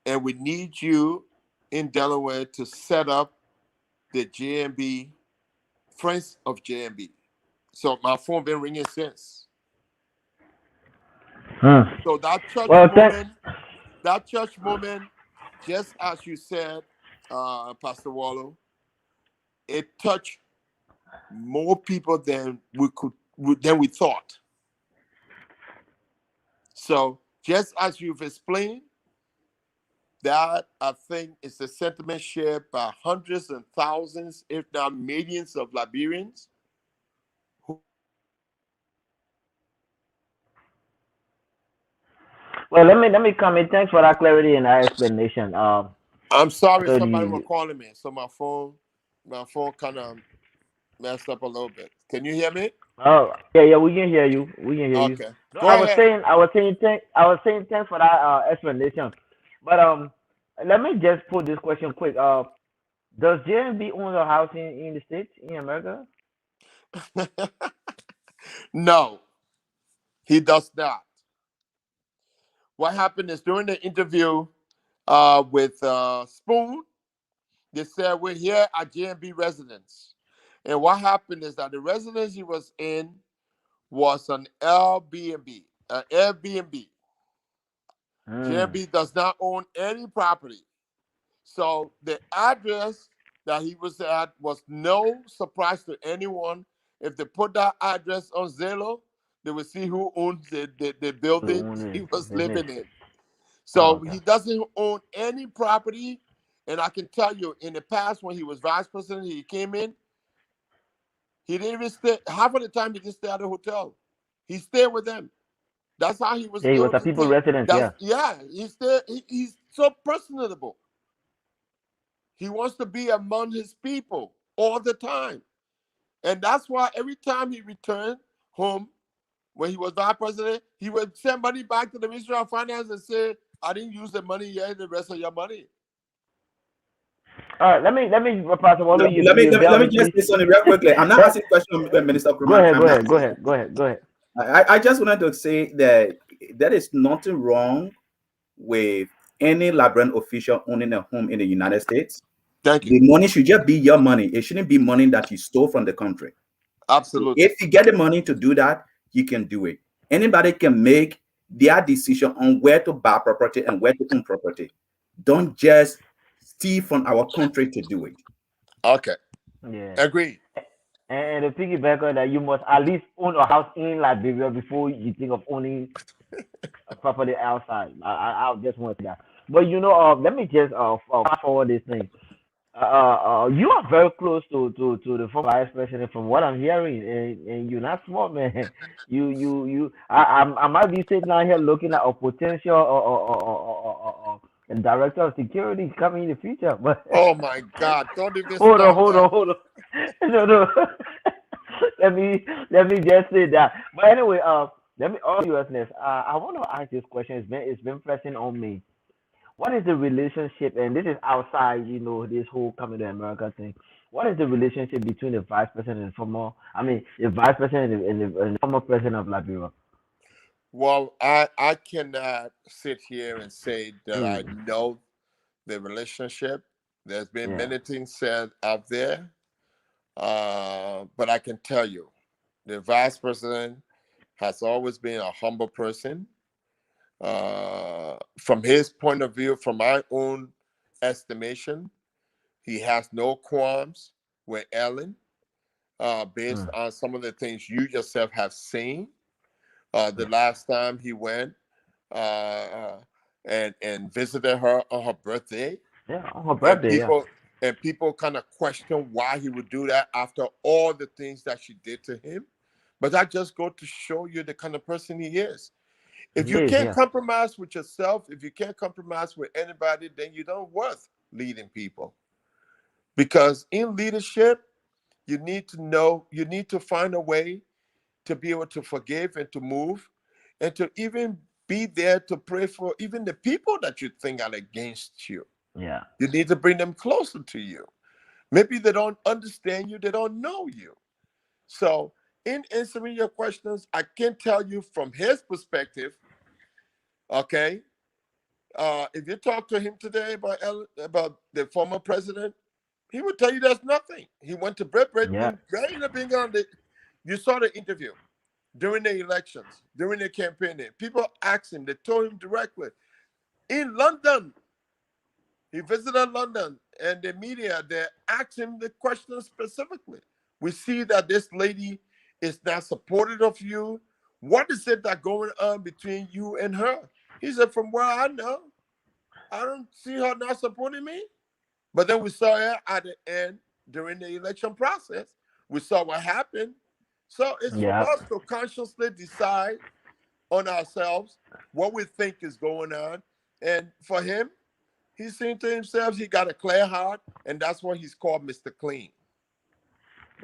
and we need you in Delaware to set up the JMB, Friends of JMB. So my phone been ringing since. So that church moment, just as you said, Pastor Wallow, it touched more people than we thought. So just as you've explained, that I think is a sentiment shared by hundreds and thousands, if not millions, of Liberians. Well, let me comment. Thanks for that clarity and that explanation. I'm sorry, So somebody was calling me, so my phone kind of messed up a little bit. Can you hear me? Oh, yeah, we can hear you. We can hear you. Okay, No, go ahead. I was saying, thanks for that explanation. But let me just put this question quick. Does JMB own a house in the States, in America? No, he does not. What happened is during the interview with Spoon, they said we're here at JMB residence. And what happened is that the residence he was in was an Airbnb. JMB does not own any property. So the address that he was at was no surprise to anyone. If they put that address on Zillow, they would see who owns the building he was living in. So he doesn't own any property. And I can tell you, in the past, when he was vice president, he came in, he didn't even stay. Half of the time, he just stayed at a hotel. He stayed with them. That's how he was. Yeah, he was a people resident. He's so personable. He wants to be among his people all the time. And that's why every time he returned home, when he was vice president, he would send money back to the Ministry of Finance and say, I didn't use the money yet, the rest of your money. All right, let me, Pastor Wallo, let me just say something real quickly. I'm not asking questions, Minister Kurman. Go ahead. I just wanted to say that there is nothing wrong with any Liberian official owning a home in the United States. Thank you. The money should just be your money. It shouldn't be money that you stole from the country. Absolutely. So if you get the money to do that, you can do it. Anybody can make their decision on where to buy property and where to own property. Don't just steal from our country to do it. Okay. Yeah. Agreed. And the piggyback on that, you must at least own a house in Liberia before you think of owning a property outside. I just want to say that. But let me just fast forward this thing. You are very close to the former vice president, from what I'm hearing, and you're not small, man. I might be sitting out here looking at a potential or director of security coming in the future. But oh my God! Don't even hold on. No. let me just say that. But anyway, let me all seriousness. I want to ask this question. It's been pressing on me. what is the relationship? And this is outside, this whole coming to America thing. What is the relationship between the vice president and the former? I mean, the vice president and the former president of Liberia. Well, I cannot sit here and say that I Mm, know the relationship. There's been yeah, many things said out there, but I can tell you, the vice president has always been a humble person. From his point of view, from my own estimation, he has no qualms with Ellen, based mm, on some of the things you yourself have seen. The yeah, last time he went uh, uh, and visited her on her birthday, yeah. On her and birthday, yeah, people kind of question why he would do that after all the things that she did to him. But that just go to show you the kind of person he is. If he you is, can't yeah, compromise with yourself, if you can't compromise with anybody, then you don't worth leading people. Because in leadership, you need to find a way to be able to forgive and to move and to even be there to pray for even the people that you think are against you. yeah, You need to bring them closer to you. Maybe they don't understand you, they don't know you. So, in answering your questions, I can tell you from his perspective, okay, if you talk to him today about the former president, he would tell you there's nothing. He went to Brett yeah, when right in the beginning of you saw the interview during the elections, during the campaign. People asked him, they told him directly in London. He visited London, and the media they asked him the question specifically. We see that this lady is not supportive of you. What is it that going on between you and her? He said, from where I know, I don't see her not supporting me. But then we saw her at the end during the election process. We saw what happened. So it's for yeah. us to consciously decide on ourselves what we think is going on. And for him, he's saying to himself he got a clear heart, and that's why he's called Mr. Clean.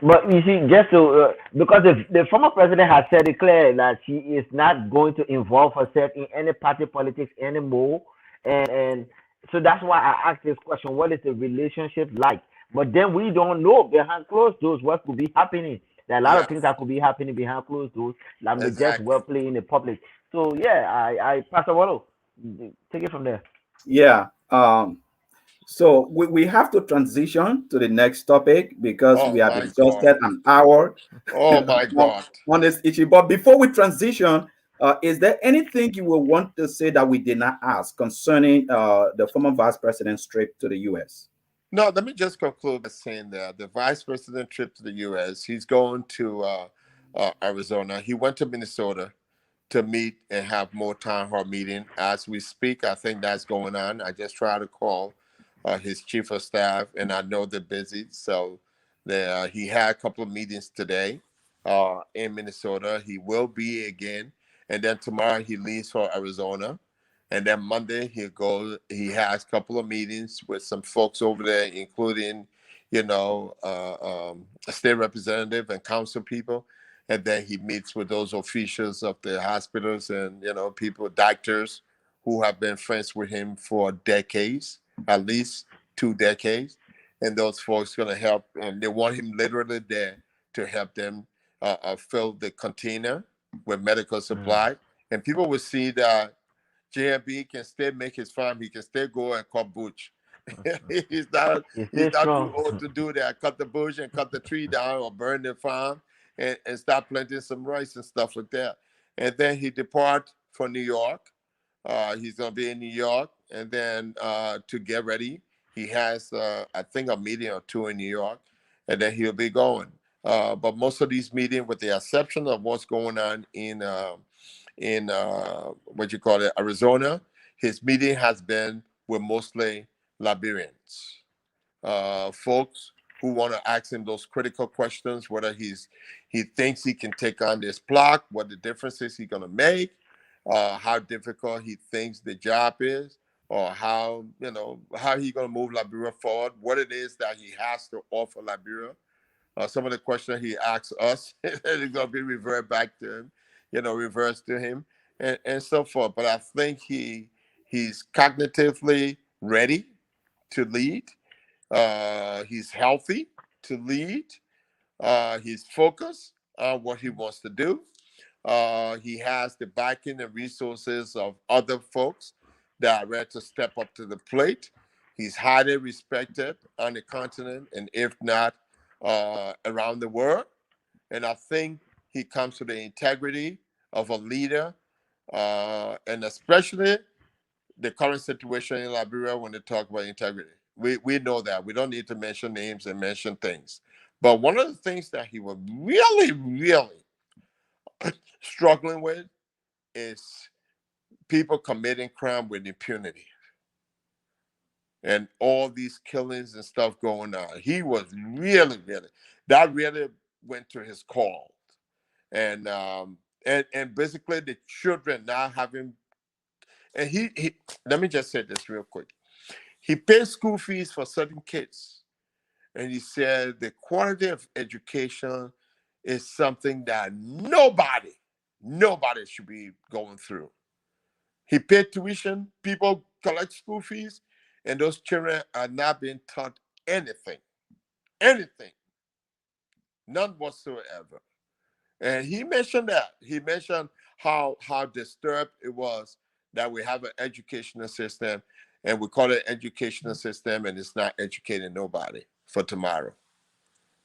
But you see, just to because the former president has said it clear that she is not going to involve herself in any party politics anymore, and so that's why I asked this question: what is the relationship like? But then we don't know behind closed doors what could be happening. There are a lot of things Yes, that could be happening behind closed doors that may just exactly. well play in the public. So yeah, I Pastor Wallo, take it from there. Yeah. So we have to transition to the next topic because Oh we have my God. exhausted an hour Oh my on, God. on this issue. But before we transition, is there anything you will want to say that we did not ask concerning the former vice president's trip to the U.S.? No, let me just conclude by saying that the vice president trip to the U.S., he's going to Arizona. He went to Minnesota to meet and have more town hall meeting. As we speak, I think that's going on. I just tried to call his chief of staff, and I know they're busy. So he had a couple of meetings today in Minnesota. He will be again, and then tomorrow he leaves for Arizona. And then Monday he'll go. He has a couple of meetings with some folks over there, including, a state representative and council people. And then he meets with those officials of the hospitals and people, doctors who have been friends with him for decades, at least 2 decades. And those folks going to help, and they want him literally there to help them fill the container with medical Mm. supply. And people will see that JMB can still make his farm. He can still go and cut bush. he's not It's he's still not too strong. old to do that. Cut the bush and cut the tree down or burn the farm and start planting some rice and stuff like that. And then he depart for New York. He's gonna be in New York, and then to get ready, he has I think a meeting or two in New York, and then he'll be going. But most of these meetings, with the exception of what's going on in what you call it, Arizona, his meeting has been with mostly Liberians, folks who want to ask him those critical questions, whether he thinks he can take on this block, what the differences he's going to make, how difficult he thinks the job is, or how he going to move Liberia forward, what it is that he has to offer Liberia. Some of the questions he asks us is going to be reversed back to him, reversed to him, and so forth. But I think he He's cognitively ready to lead. He's healthy to lead. He's focused on what he wants to do. He has the backing and resources of other folks that are ready to step up to the plate. He's highly respected on the continent, and if not, around the world. And I think he comes to the integrity of a leader, and especially the current situation in Liberia when they talk about integrity. We know that. We don't need to mention names and mention things. But one of the things that he was really, really struggling with is people committing crime with impunity and all these killings and stuff going on. He was really, really, that really went to his call. And and basically the children now having, and he let me just say this real quick. He pays school fees for certain kids. And he said the quality of education is something that nobody should be going through. He paid tuition, people collect school fees, and those children are not being taught anything, anything, none whatsoever. And he mentioned that. He mentioned how disturbed it was that we have an educational system and we call it educational system and it's not educating nobody for tomorrow.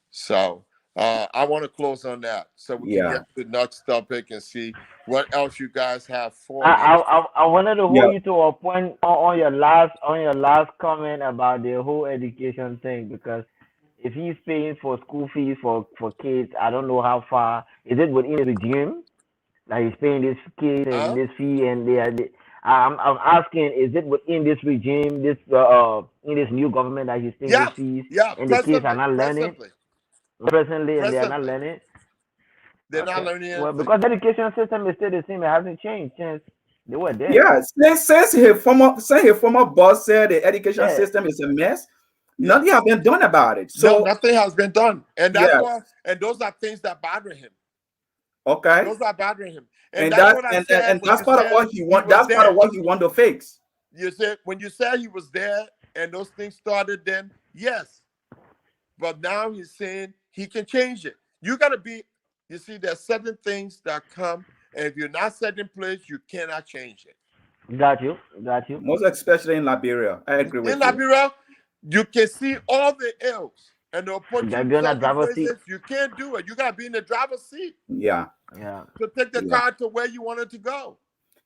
So I want to close on that so we can Yeah, get to the next topic and see what else you guys have for I, me. I I wanted to yeah, hold you to a point on your last comment about the whole education thing, because if he's paying for school fees for kids, I don't know how far is it within the regime. Like he's paying this kid and Huh? this fee, and I'm asking, is it within this regime, this in this new government that he's paying these Yes. fees, Yeah. and the kids are Presently. not learning Presently. presently, and they are not Presently. learning? They're not Okay, learning well, anything. because the education system is still the same, it hasn't changed since they were there. yeah. Since his former boss said the education Yeah, system is a mess, Yeah. nothing has been done about it. No, So nothing has been done. And that's yeah, why, and those are things that bother him. okay, Those are bothering him. And and that's that's what I and said when that's you part of said what he he want. was That's part of there. what he want to fix. You said when you said he was there and those things started then, yes. But now he's saying he can change it. You got to be, you see, there's certain things that come, and if you're not set in place, you cannot change it. got you, got you. Most especially in Liberia. I agree In with you. Liberia, you can see all the ills, and they'll put you That in be on that certain driver's seat. places. You can't do it. You got to be in the driver's seat Yeah, Yeah, to take the yeah. car to where you want it to go.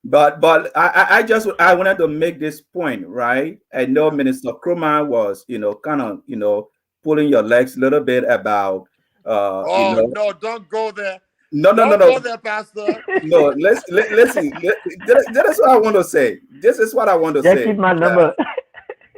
But I wanted to make this point, right? I know Yeah. Minister Krumah was, kind of, pulling your legs a little bit about, Oh, no, don't go there. no, no, no, Don't no, go there, Pastor. no. Listen. That is what I want to say. This is what I want to just keep say. my number.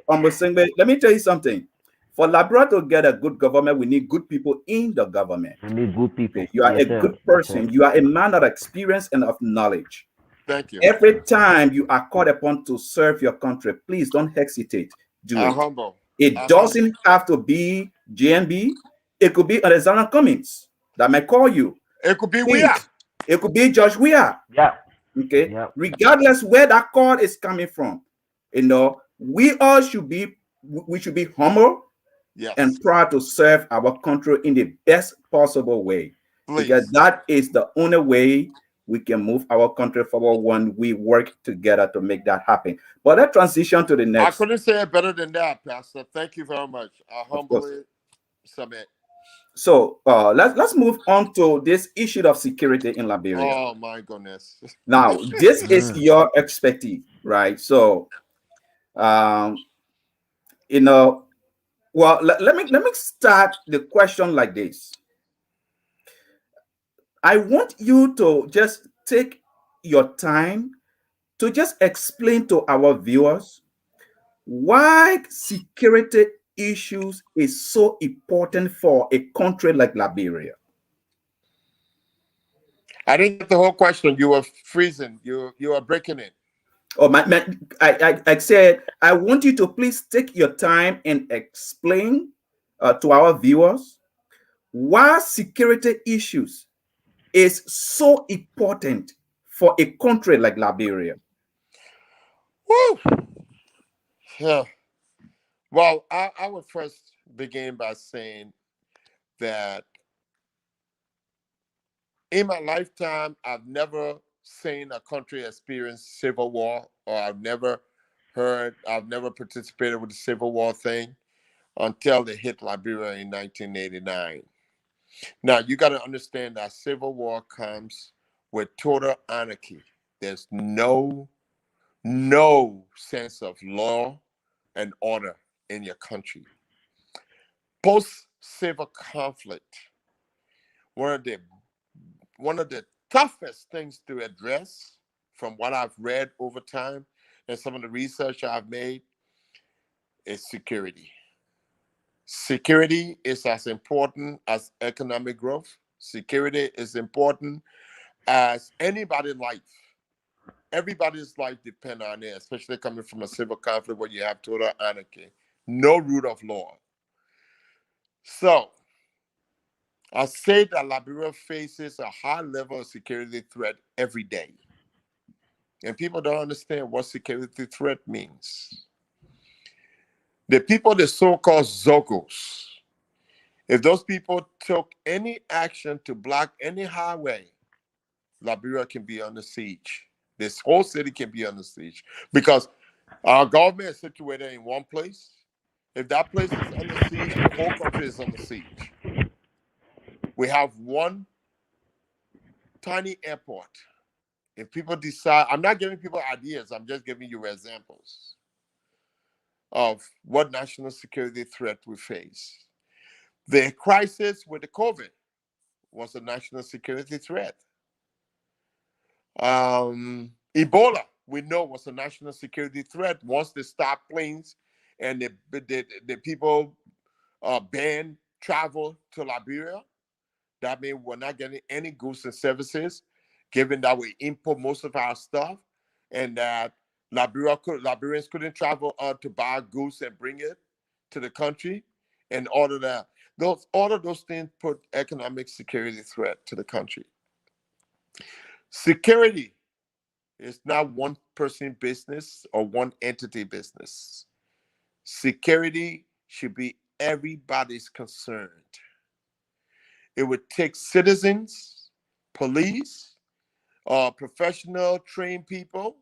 Let me tell you something. For Labrador to get a good government, we need good people in the government. We need good Okay, people. you are Yes, a sir. good Yes, sir. person. You are a man of experience and of knowledge. Thank you. Every time you are called upon to serve your country, please don't hesitate. Do I it. humble. It I humble. doesn't have to be JNB. It could be Alexander Cummings that might call you. It could be we are. Please. It could be Josh Weah. Yeah, Okay. yeah. Regardless where that call is coming from, we should be humble Yes. and proud to serve our country in the best possible way, because Please. that is the only way we can move our country forward when we work together to make that happen. But let's transition to the I next, couldn't say it better than that, Pastor. Thank you very much. I of course. humbly submit. So let's move on to this issue of security in Liberia. Oh my goodness. Now, this is Mm. your expertise, right? So, um, you know, well, let me start the question like this. I want you to just take your time to just explain to our viewers why security issues is so important for a country like Liberia. I didn't get the whole question. You were freezing. You were breaking it. Oh, I said, I want you to please take your time and explain to our viewers why security issues is so important for a country like Liberia. Woo! Yeah. Well, I would first begin by saying that in my lifetime, I've never seen a country experience civil war, or I've never participated with the civil war thing until they hit Liberia in 1989. Now, you got to understand that civil war comes with total anarchy. There's no sense of law and order in your country. Post civil conflict, one of the one of the toughest things to address, from what I've read over time and some of the research I've made, is security. Security is as important as economic growth. Security is important as anybody's life. Everybody's life depends on it, especially coming from a civil conflict where you have total anarchy, no rule of law. So I say that Liberia faces a high level of security threat every day. And people don't understand what security threat means. The people, the so-called Zogos, if those people took any action to block any highway, Liberia can be under siege. This whole city can be under siege because our government is situated in one place. If that place is under siege, the whole country is under siege. We have one tiny airport. If people decide, I'm not giving people ideas, I'm just giving you examples of what national security threat we face. The crisis with the COVID was a national security threat. Ebola, we know, was a national security threat once they stopped planes and the people banned travel to Liberia. That means we're not getting any goods and services, given that we import most of our stuff, and that Liberians couldn't travel to buy goods and bring it to the country. In order that all of those things put economic security threat to the country. Security is not one person business or one entity business. Security should be everybody's concern. It would take citizens, police, professional trained people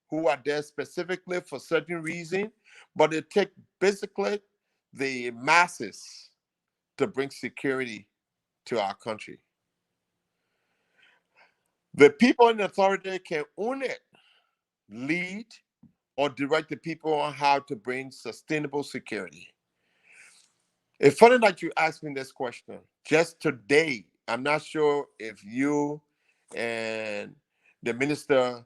who are there specifically for certain reason, but it takes basically the masses to bring security to our country. The people in authority can own it, lead, or direct the people on how to bring sustainable security. It's funny that you asked me this question. Just today, I'm not sure if you and the minister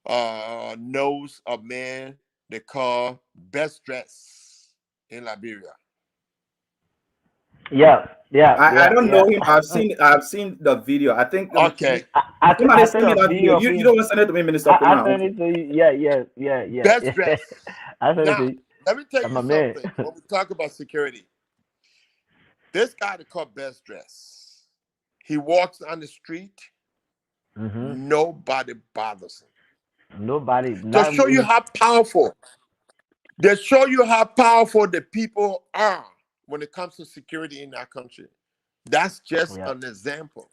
knows a man they call Best Dress in Liberia. Yeah, yeah, I yeah, don't yeah. know him. I've seen the video. I think Okay, somebody I sent sent me a that video. video of You him. don't want to send it to me, Minister I Kuma. sent it to you. Yeah, yeah, yeah, yeah, Best yeah. Dress. I sent it to Now, you. let me tell That's you my man. something. When we talk about security, this guy they call Best Dress. He walks on the street, hmm nobody bothers him. Nobody, To not show you even. how powerful They show you how powerful the people are when it comes to security in our country. That's just Yeah. an example.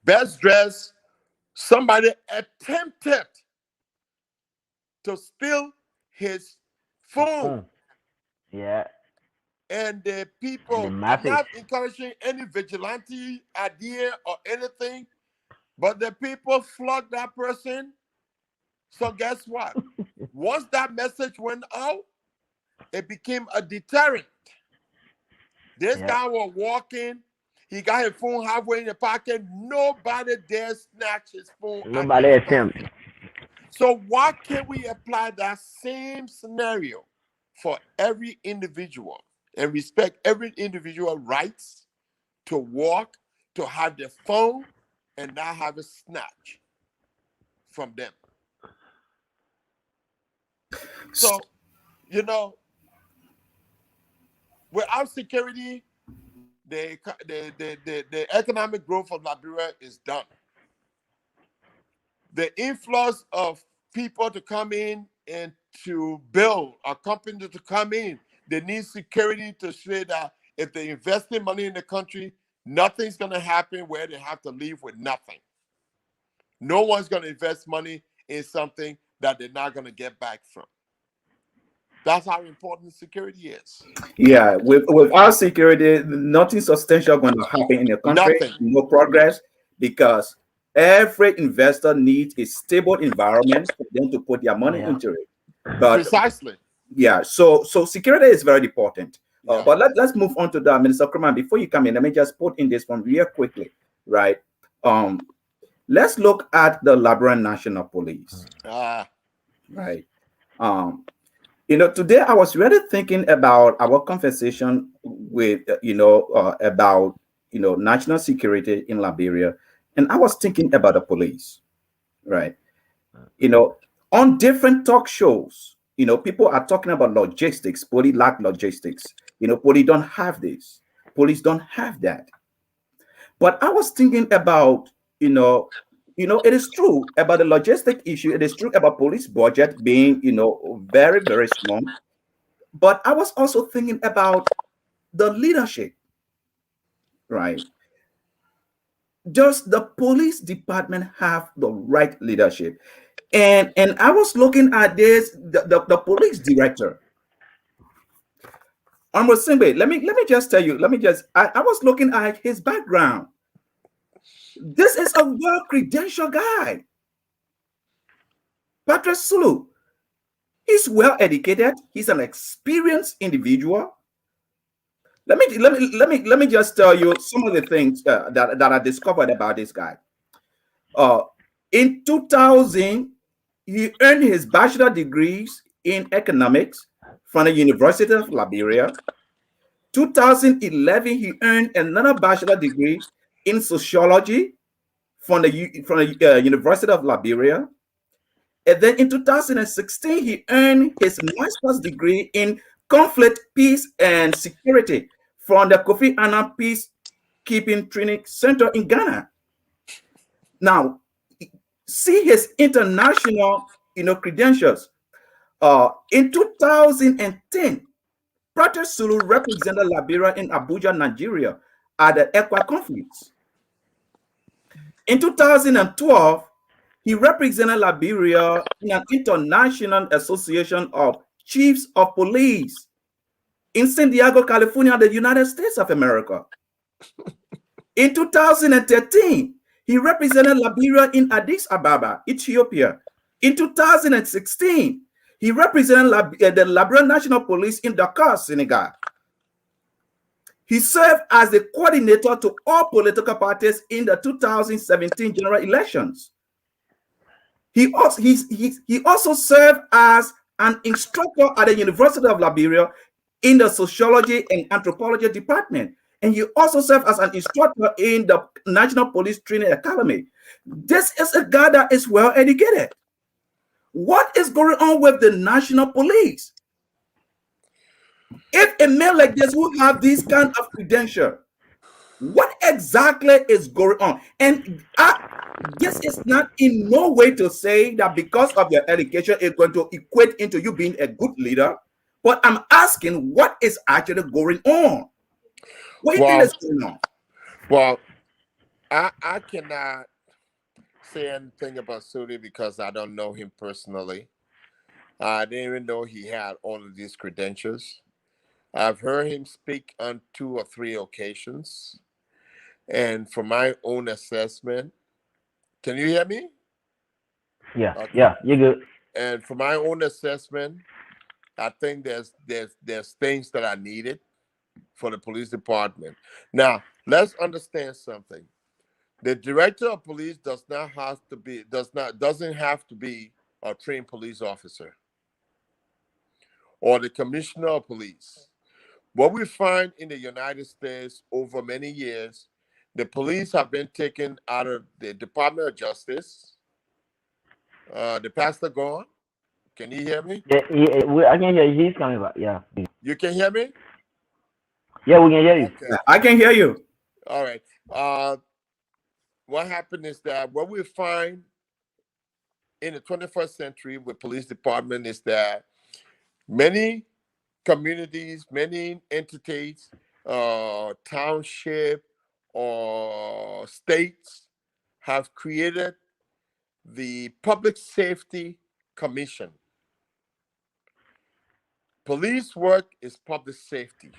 Best dressed, somebody attempted to steal his phone. Phone. Yeah. And the And the people, I'm message. not encouraging any vigilante idea or anything, but the people flogged that person. So guess what? Once that message went out, it became a deterrent. This Yeah. guy was walking. He got his phone halfway in the pocket. Nobody dare snatch his phone at Nobody that spot. attempt. So why can't we apply that same scenario for every individual and respect every individual rights to walk, to have their phone, and not have it snatched from them? So, you know, without security, the economic growth of Liberia is done. The influx of people to come in and to build, a company to come in. They need security to say that if they invest in money in the country, nothing's going to happen where they have to leave with nothing. No one's going to invest money in something that they're not going to get back from. That's how important security is. Yeah, with our security, nothing substantial going to happen in the country. Nothing. No progress, because every investor needs a stable environment for them to put their money Yeah. into it. But Precisely. yeah, so security is very important. Yeah. But let's move on to that, Minister Kramer. Before you come in, let me just put in this one real quickly, right? Let's look at the Liberian National Police, right? Today I was really thinking about our conversation with, about, national security in Liberia, and I was thinking about the police, right? On different talk shows, people are talking about logistics. Police lack logistics. Police don't have this. Police don't have that. But I was thinking about, it is true about the logistic issue. It is true about police budget being, very, very small. But I was also thinking about the leadership, right? Does the police department have the right leadership? And I was looking at this, the police director. Simbe, let me just tell you, I was looking at his background. This is a well-credentialed guy. Patrick Sulu. He's well educated. He's an experienced individual. Let me just tell you some of the things that I discovered about this guy. In 2000, he earned his bachelor degrees in economics from the University of Liberia. 2011, he earned another bachelor degree in sociology from the University of Liberia. And then in 2016, he earned his master's degree in conflict, peace, and security from the Kofi Annan Peacekeeping Training Center in Ghana. Now, see his international, credentials. In 2010, Prater Sulu represented Liberia in Abuja, Nigeria, at the ECWA conference. In 2012, he represented Liberia in an international association of chiefs of police in San Diego, California, the United States of America. In 2013, he represented Liberia in Addis Ababa, Ethiopia. In 2016, he represented the Liberian National Police in Dakar, Senegal. He served as the coordinator to all political parties in the 2017 general elections. He also served as an instructor at the University of Liberia in the sociology and anthropology department. And he also served as an instructor in the National Police Training Academy. This is a guy that is well educated. What is going on with the National Police? If a man like this will have this kind of credential, what exactly is going on? And this is not in no way to say that because of your education, it's going to equate into you being a good leader. But I'm asking, what is actually going on? What do you think is going on? Well, I cannot say anything about Sudi because I don't know him personally. I didn't even know he had all of these credentials. I've heard him speak on 2 or 3 occasions. And from my own assessment, can you hear me? Yeah, Okay. yeah, you're good. And from my own assessment, I think there's things that are needed for the police department. Now, let's understand something. The director of police doesn't have to be a trained police officer or the commissioner of police. What we find in the United States over many years, the police have been taken out of the Department of Justice. The pastor gone. Can you hear me? Yeah, I can hear you. He's coming back. Yeah. You can hear me? Yeah, we can hear you. Okay. I can hear you. All right. What happened is that what we find in the 21st century with police department is that many communities, many entities, township or states have created the Public Safety Commission. Police work is public safety.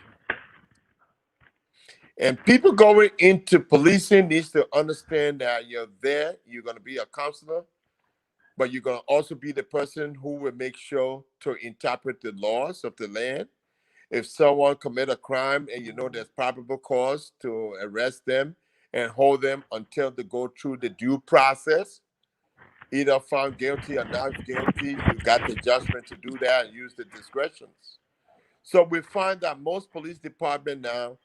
And people going into policing needs to understand that you're there, you're going to be a counselor, but you're going to also be the person who will make sure to interpret the laws of the land. If someone commit a crime and you know there's probable cause to arrest them and hold them until they go through the due process, either found guilty or not guilty, you got the judgment to do that and use the discretions. So we find that most police departments now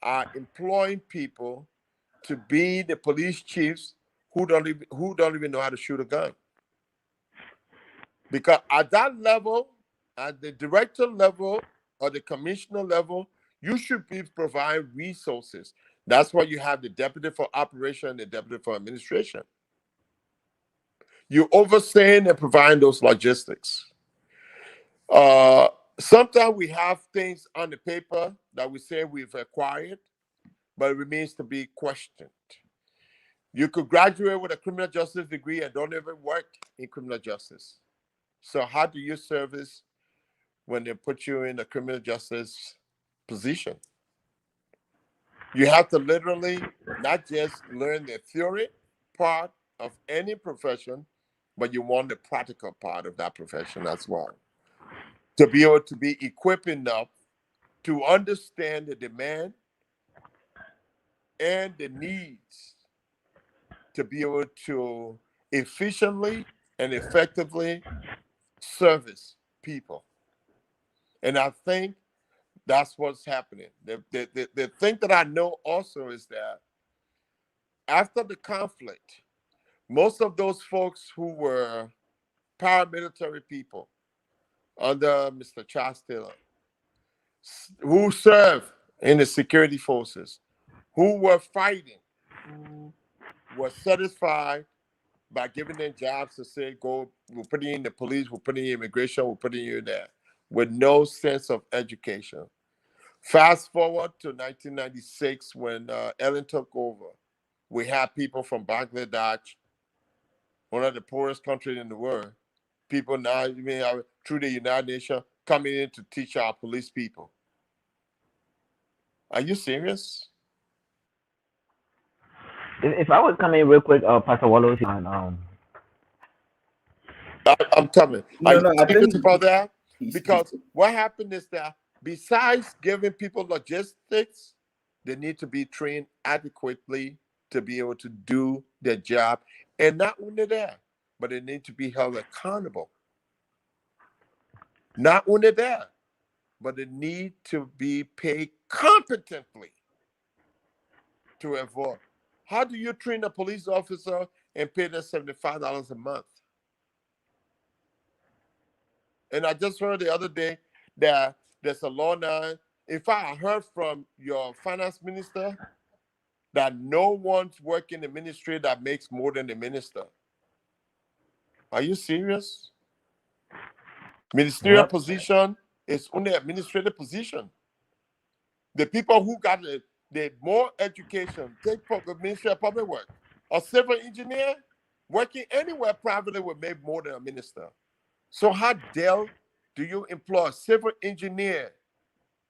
are employing people to be the police chiefs who don't even know how to shoot a gun. Because at that level, at the director level or the commissioner level, you should be providing resources. That's why you have the deputy for operation and the deputy for administration. You're overseeing and providing those logistics. Sometimes we have things on the paper that we say we've acquired, but it remains to be questioned. You could graduate with a criminal justice degree and don't even work in criminal justice. So how do you service when they put you in a criminal justice position? You have to literally not just learn the theory part of any profession, but you want the practical part of that profession as well. To be able to be equipped enough to understand the demand and the needs to be able to efficiently and effectively service people. And I think that's what's happening. The thing that I know also is that after the conflict, most of those folks who were paramilitary people under Mr. Charles Taylor, who served in the security forces, who were fighting, who were satisfied by giving them jobs to say, go, we're putting you in the police, we're putting you in immigration, we're putting you there, with no sense of education. Fast forward to 1996 when Ellen took over. We had people from Bangladesh, one of the poorest countries in the world, people now, through the United Nations, coming in to teach our police people. Are you serious? If I would come in real quick, Pastor Wallace, and I'm coming. Are No, you no, I serious think about that? he's Because what happened is that besides giving people logistics, they need to be trained adequately to be able to do their job. And not only that, but they need to be held accountable. Not only that, but they need to be paid competently to avoid. How do you train a police officer and pay them $75 a month? And I just heard the other day that there's a law now. In fact, I heard from your finance minister that no one's working in the ministry that makes more than the minister. Are you serious? Ministerial yep, position is only administrative position. The people who got the more education, take Ministry of Public Work, a civil engineer working anywhere privately would make more than a minister. So how dare do you employ a civil engineer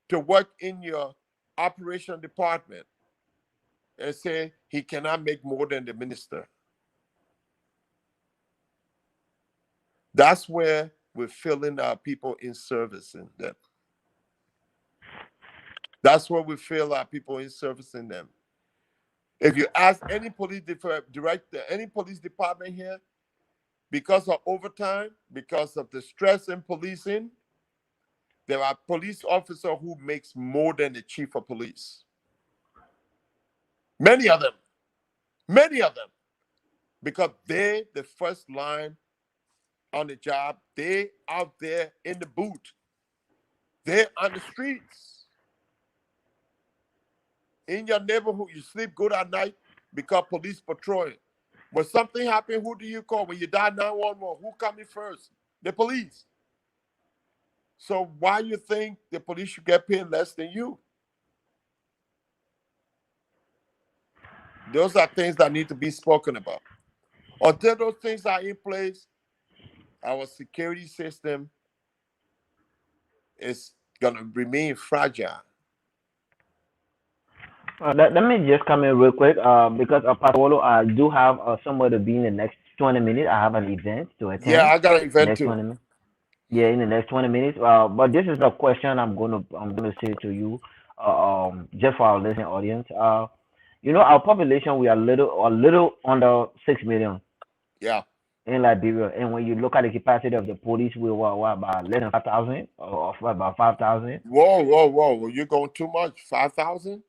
to work in your operation department and say he cannot make more than the minister? That's where we're filling our people in service in them. That's where we fill our people in service in them. If you ask any police director, any police department here, because of overtime, because of the stress in policing, there are police officers who makes more than the chief of police. Many of them, because they the first line on the job, they out there in the boot, they're on the streets. In your neighborhood, you sleep good at night because police patrolling. When something happens, who do you call? When you dial 911, who coming first? The police. So why you think the police should get paid less than you? Those are things that need to be spoken about. Until those things are in place, our security system is going to remain fragile. Let me just come in real quick because Pastor, I do have somewhere to be in the next 20 minutes. I have an event to Yeah, attend I got an event next too. 20 minutes. Yeah, in the next 20 minutes. But this is a question I'm gonna say to you, just for our listening audience. Our population, we are a little under 6 million Yeah. in Liberia, and when you look at the capacity of the police, we were what, about less than 5,000, or about 5,000. Whoa, whoa, whoa. Well, you're going too much. 5,000?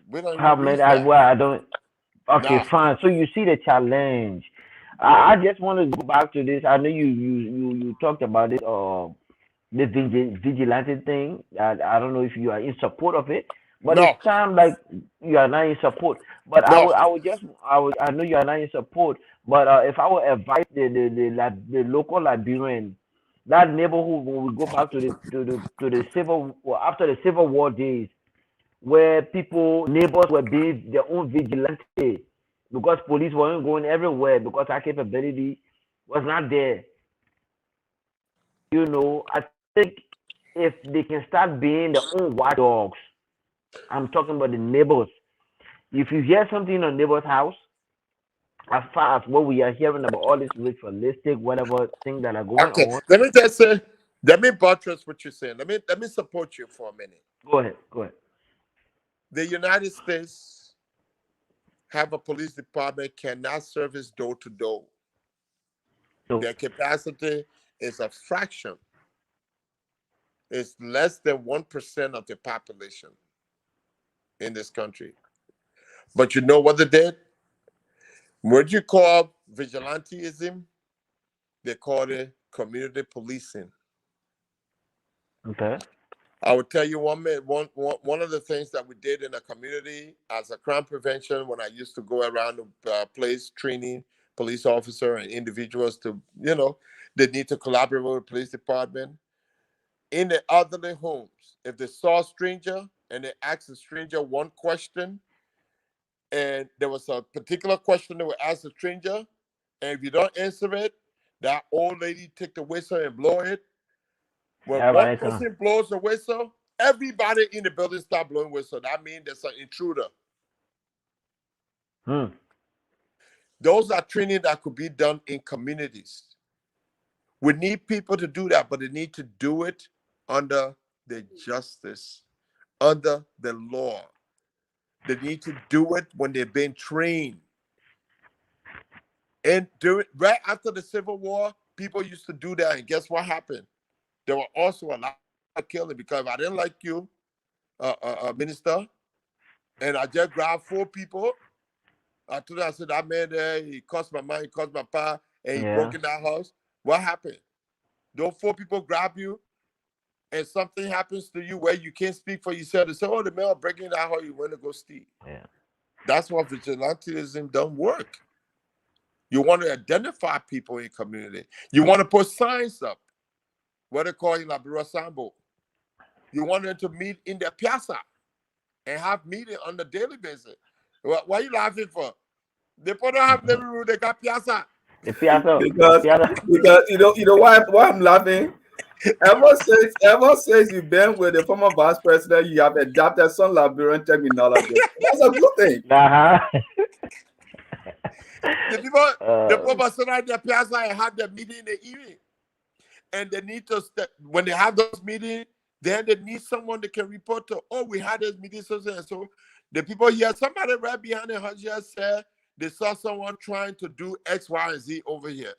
We don't How even many? reach that. I don't. Okay, Nah, fine. So you see the challenge. I just want to go back to this. I know you talked about it. The vigilante thing. I don't know if you are in support of it, but it's no, time like you are not in support. But no. I know you are not in support. But if I would advise the local Liberian, that neighborhood, when we go back to the civil, well, after the Civil War days, where neighbors were being their own vigilante because police weren't going everywhere because our capability was not there. I think if they can start being their own watchdogs, I'm talking about the neighbors. If you hear something in a neighbor's house, as far as what we are hearing about all this ritualistic, whatever things that are going Okay, on, let me just say, let me buttress what you're saying. Let me support you for a minute. go ahead, go ahead. The United States have a police department cannot service door to door. So Their capacity is a fraction. It's less than 1% of the population in this country. But you know what they did? What you call vigilantism, they call it community policing. okay, I will tell you one of the things that we did in the community as a crime prevention when I used to go around the place training police officer and individuals to, they need to collaborate with the police department. In the elderly homes, if they saw a stranger and they asked the stranger one question, and there was a particular question they would ask the stranger, and if you don't answer it, that old lady take the whistle and blow it. When yeah, one right, person blows a whistle, everybody in the building start blowing whistle. That means there's an intruder. hmm. Those are training that could be done in communities. We need people to do that, but they need to do it under the justice, under the law. They need to do it when they've been trained. And right after the Civil War, people used to do that. And guess what happened? There were also a lot of killing because I didn't like you, minister, and I just grabbed 4 people. I told her, I said, that man there, he cost my money, he cost my power, and he Yeah. broke in that house. What happened? Those 4 people grab you, and something happens to you where you can't speak for yourself. They say, oh, the man breaking in that house, you went to go steal. Yeah. That's why vigilantism don't work. You want to identify people in community. You want to put signs up, what they call in Liberia Sambo. You want them to meet in the piazza and have meeting on the daily basis. What are you laughing for? They don't have living room, they got piazza. The piazza, the because piazza. because you know why I'm laughing. Ever since you've been with the former vice president, you have adopted some Liberian terminology. That's a good thing. Uh-huh. The people, the uh, people sit out the piazza and have their meeting in the evening. And they need to when they have those meetings, then they need someone that can report to, oh, we had this meeting, so and so. The people here, somebody right behind the house just said they saw someone trying to do X, Y, and Z over here.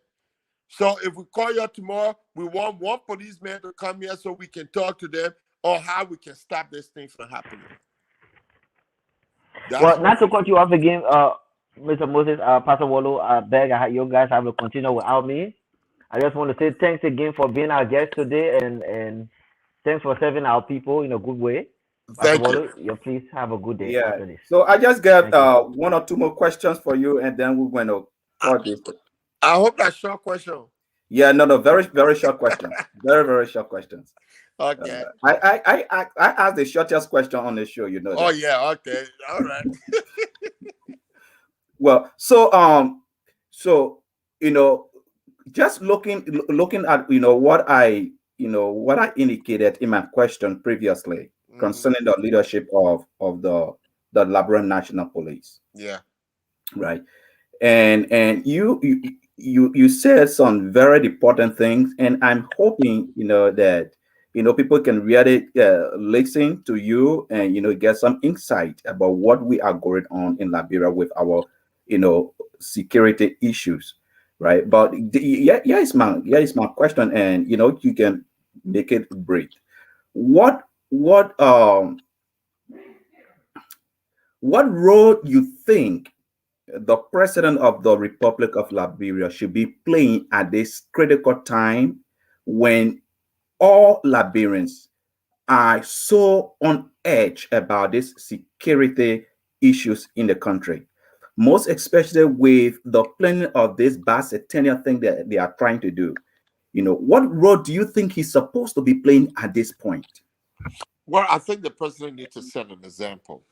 So if we call you tomorrow, we want one policeman to come here so we can talk to them or how we can stop this thing from happening. That's well, not what to cut you off again, Mr. Moses, Pastor Wallo, I beg you guys have to continue without me. I just want to say thanks again for being our guest today, and thanks for serving our people in a good way. Pastor Thank you. Wallo, you please have a good day Yeah. after this. So I just got Thank you. one or two more questions for you, and then we're going to I, All this. I hope that's short question. Yeah, no, no, very, very short questions. Very, very short questions. Okay. I asked the shortest question on the show. You know Oh that. yeah. Okay. All right. Well, so you know, just looking at what I indicated in my question previously Hmm. concerning the leadership of the Liberian National Police, Yeah. right? And you said some very important things, and I'm hoping that people can really listen to you and get some insight about what we are going on in Liberia with our security issues, right? But yeah is my question, and you can make it brief. What what um what role you think the president of the Republic of Liberia should be playing at this critical time when all Liberians are so on edge about these security issues in the country? Most especially with the planning of this bicentennial thing that they are trying to do. What role do you think he's supposed to be playing at this point? Well, I think the president needs to set an example.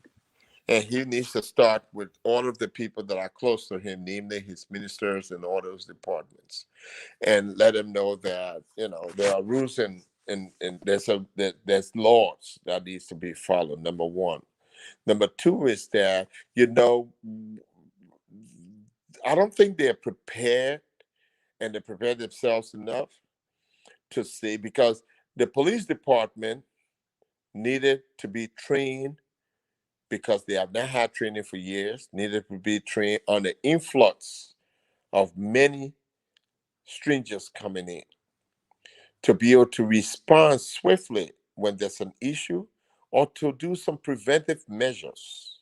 And he needs to start with all of the people that are close to him, namely his ministers and all those departments, and let him know that there are rules and there's laws that needs to be followed. Number one. Number two is that I don't think they're prepared and they prepare themselves enough to see, because the police department needed to be trained, because they have not had training for years, needed to be trained on the influx of many strangers coming in, to be able to respond swiftly when there's an issue or to do some preventive measures.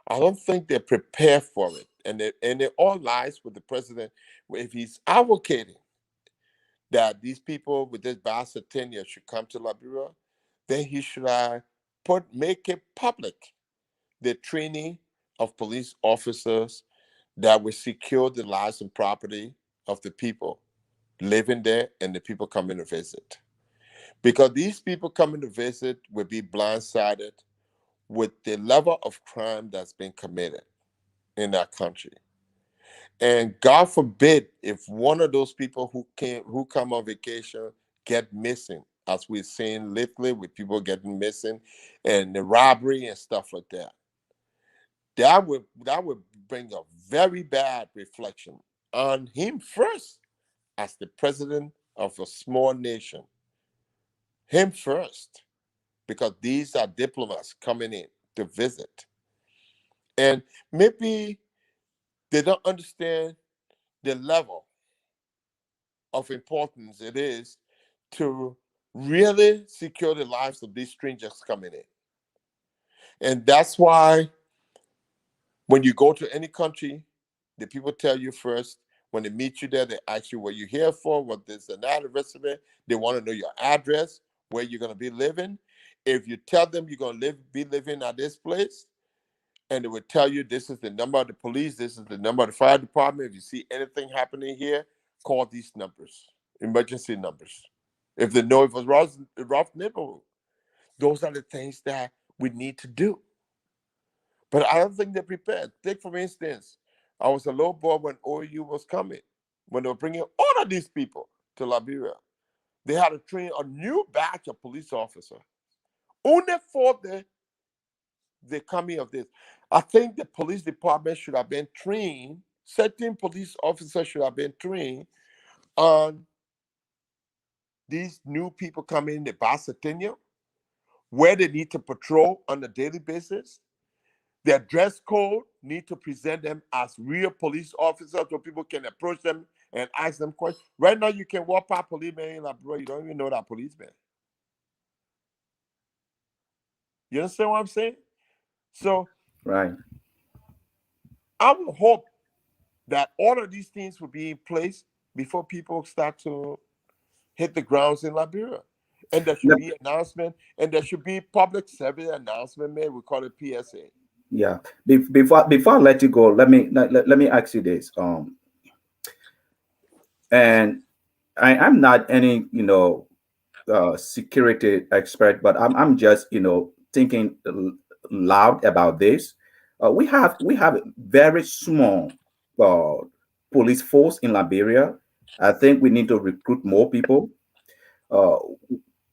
I don't think they're prepared for it. And it all lies with the president. If he's advocating that these people with this vast tenure should come to Liberia, then he should make it public the training of police officers that will secure the lives and property of the people living there and the people coming to visit. Because these people coming to visit will be blindsided with the level of crime that's been committed in that country. And God forbid if one of those people who come on vacation get missing, as we've seen lately with people getting missing and the robbery and stuff like that. That would bring a very bad reflection on him first as the president of a small nation. Him first, because these are diplomats coming in to visit. And maybe they don't understand the level of importance it is to really secure the lives of these strangers coming in. And that's why when you go to any country, the people tell you first, when they meet you there, they ask you what you're here for, what this and that, the rest of it. They want to know your address, where you're going to be living. If you tell them you're going to be living at this place, and they will tell you this is the number of the police, this is the number of the fire department. If you see anything happening here, call these numbers, emergency numbers. If they know if it's a rough neighborhood, those are the things that we need to do. But I don't think they're prepared. Take, for instance, I was a little boy when OU was coming, when they were bringing all of these people to Liberia. They had to train a new batch of police officers only for the coming of this. I think the police department should have been trained, certain police officers should have been trained on these new people coming in the Bassetino, where they need to patrol on a daily basis. Their dress code need to present them as real police officers so people can approach them and ask them questions. Right now, you can walk past policeman like, bro, you don't even know that policeman. You understand what I'm saying? So Right. I would hope that all of these things will be in place before people start to hit the grounds in Liberia. And there should Let, be announcement, and there should be public service announcement made. We call it PSA. Yeah. Before I let you go, let me ask you this. And I'm not any security expert, but I'm just thinking loud about this. We have a very small uh, police force in Liberia. I think we need to recruit more people. Uh,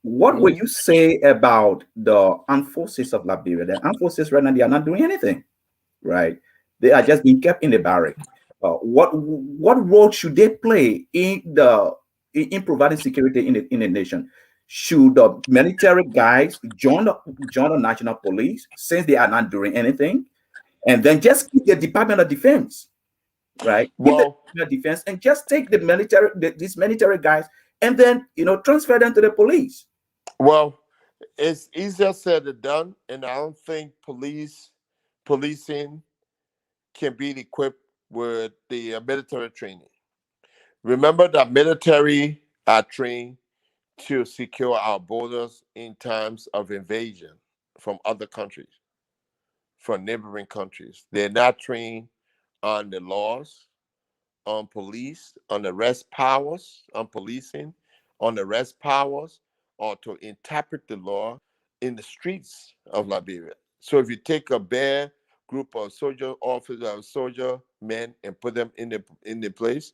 what would Mhm. you say about the armed forces of Liberia? The armed forces right now, they are not doing anything, right? They are just being kept in the barrack. What role should they play in providing security in the nation? Should the military guys join the national police since they are not doing anything, and then just keep the Department of Defense, right? Keep the Well, Department of Defense and just take these military guys, and then transfer them to the police. well, it's easier said than done, and I don't think policing can be equipped with the military training. Remember that military are trained to secure our borders in times of invasion from other countries, from neighboring countries. They're not trained on the laws, on police, on arrest powers, on policing, on arrest powers, or to interpret the law in the streets of Liberia. So if you take a bare group of soldier officers, soldier men, and put them in the place,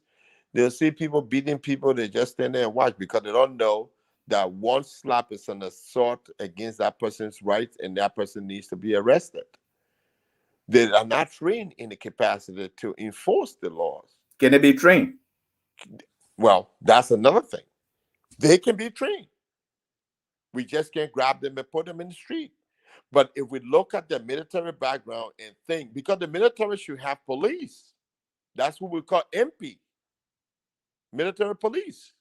they'll see people beating people. They just stand there and watch because they don't know that one slap is an assault against that person's rights, and that person needs to be arrested. They are not trained in the capacity to enforce the laws. Can they be trained? Well, that's another thing. They can be trained. We just can't grab them and put them in the street. But if we look at the military background and think, because the military should have police, that's what we call MP, military police.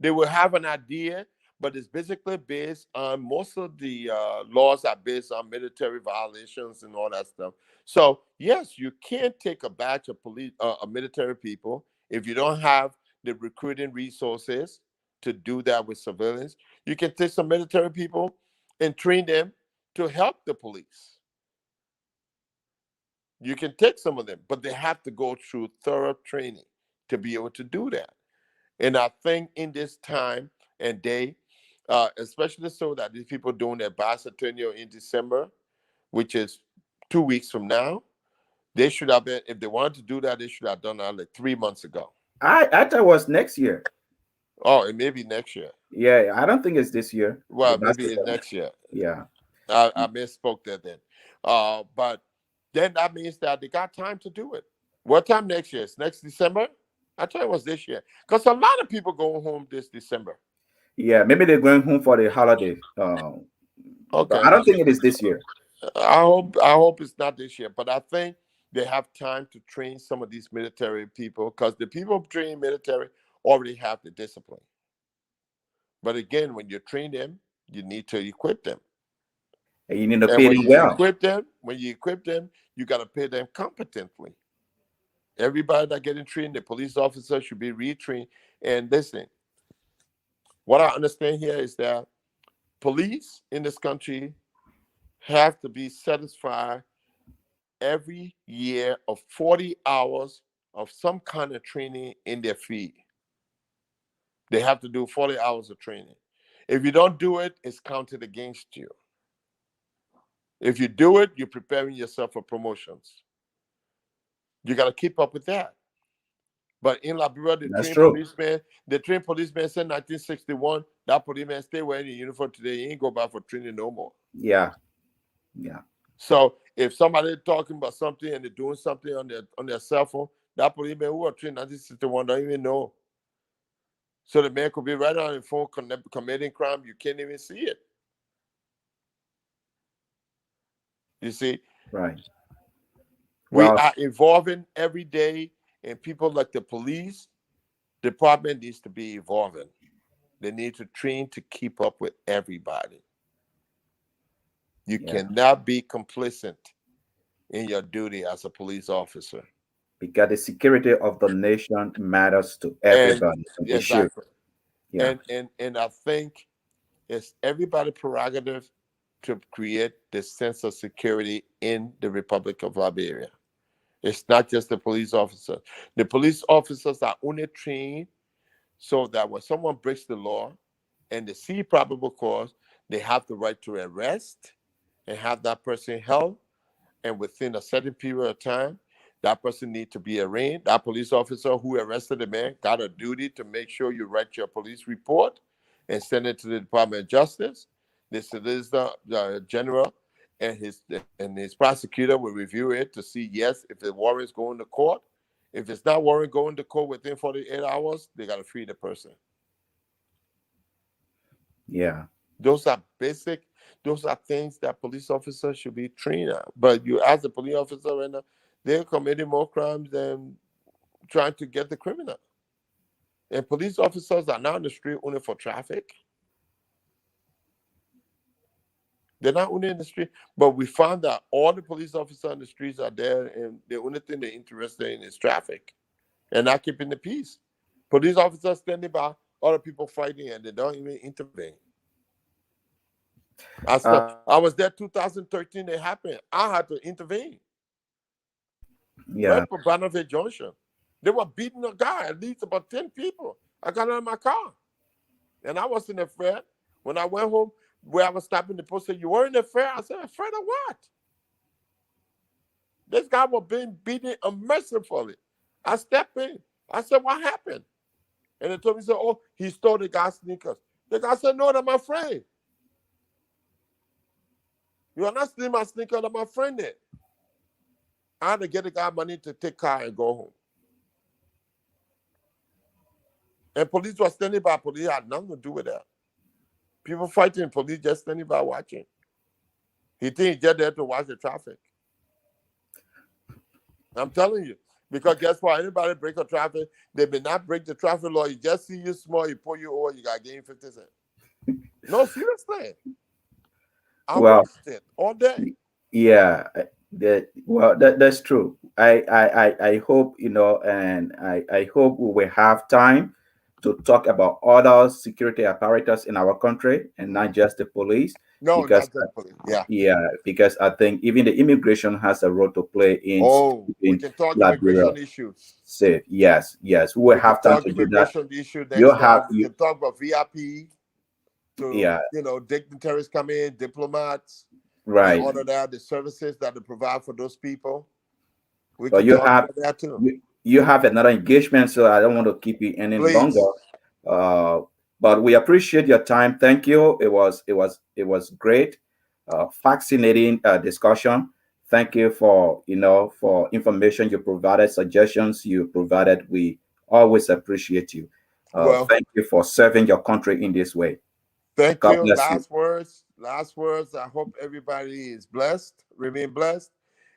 They will have an idea, but it's basically based on most of the laws are based on military violations and all that stuff. So yes, you can't take a batch of police, military people if you don't have the recruiting resources to do that with civilians. You can take some military people and train them to help the police. You can take some of them, but they have to go through thorough training to be able to do that. And I think in this time and day, especially so that these people doing their bicentennial in December, which is 2 weeks from now, they should have been, if they wanted to do that, they should have done that like 3 months ago. I thought it was next year. Oh, it may be next year. Yeah, I don't think it's this year. Well, That's maybe the it's thing. next year. Yeah. I misspoke there then. But then that means that they got time to do it. What time next year? It's next December? I thought it was this year. Because a lot of people go home this December. Yeah, maybe they're going home for the holiday. But I Okay. don't think it is this year. I hope it's not this year, but I think they have time to train some of these military people because the people training military already have the discipline. But again, when you train them, you need to equip them. And you need to And pay them well. when you equip them, you got to pay them competently. Everybody that getting trained, the police officer should be retrained. And listen, what I understand here is that police in this country have to be satisfied every year of 40 hours of some kind of training in their field. They have to do 40 hours of training. If you don't do it, it's counted against you. If you do it, you're preparing yourself for promotions. You got to keep up with that. But in Liberia, That's true. the trained policeman said 1961, that policeman stay wearing a uniform today. He ain't go back for training no more. Yeah. Yeah. So if somebody talking about something and they're doing something on their cell phone, that policeman who was trained 1961 don't even know. So the man could be right on the phone committing crime. You can't even see it. You see, Right. we Well, are evolving every day, and people like the police department needs to be evolving. They need to train to keep up with everybody. You yeah, cannot be complicit in your duty as a police officer. because the security of the nation matters to And everybody, and it should. exactly. Yeah. And I think it's everybody prerogative to create the sense of security in the Republic of Liberia. It's not just the police officers. The police officers are only trained so that when someone breaks the law and they see probable cause, they have the right to arrest and have that person held, and within a certain period of time, that person need to be arraigned. That police officer who arrested the man got a duty to make sure you write your police report and send it to the Department of Justice. The Solicitor General and his prosecutor will review it to see, yes, if the warrant is going to court. If it's not warrant going to court within 48 hours, they got to free the person. Yeah. Those are basic. Those are things that police officers should be trained at. But you ask the police officer right now, they're committing more crimes than trying to get the criminal. And police officers are not on the street only for traffic. They're not only in the street, but we found that all the police officers on the streets are there, and the only thing they're interested in is traffic and not keeping the peace. Police officers standing by, other people fighting, and they don't even intervene. I was there 2013. It happened. I had to intervene Yeah. right for Bonaville Junction. They were beating a guy, at least about 10 people. I got out of my car, and I wasn't afraid. When I went home, where I was stopping, the post said, "You weren't afraid?" I said, "Afraid of what?" This guy was being beaten unmercifully. I stepped in. I said, "What happened?" And they told me, "So, oh, he stole the guy's sneakers." The guy said, "No, they're my friend. You are not stealing my sneakers, they're my friend there." I had to get the guy money to take car and go home. And police were standing by. Police had nothing to do with that. People fighting, police just standing by watching. He think he's just there to watch the traffic. I'm telling you. Because guess what? Anybody break a traffic, they may not break the traffic law. You just see you small, he pull you over, you got to gain 50 cents. No, seriously. I Well, watched it all day. yeah, that's true. I hope, and I hope we will have time to talk about other security apparatus in our country and not just the police, No, because not just police. Yeah. yeah, because I think even the immigration has a role to play in Oh, we keeping can talk Liberia immigration issues. safe. Yes, yes, we will We can have time talk to do that. immigration issue You next have time. We you can talk about VIP to, Yeah, dignitaries come in, diplomats, and right. all of that, the services that they provide for those people. We But can you talk have about that too. you have another engagement, so I don't want to keep you any longer. Please. Uh, but we appreciate your time. Thank you. It was great, fascinating discussion. Thank you for for information you provided, suggestions you provided. We always appreciate you. Well, Thank you for serving your country in this way. thank God you. bless you. Last words. Last words. I hope everybody is blessed, remain blessed.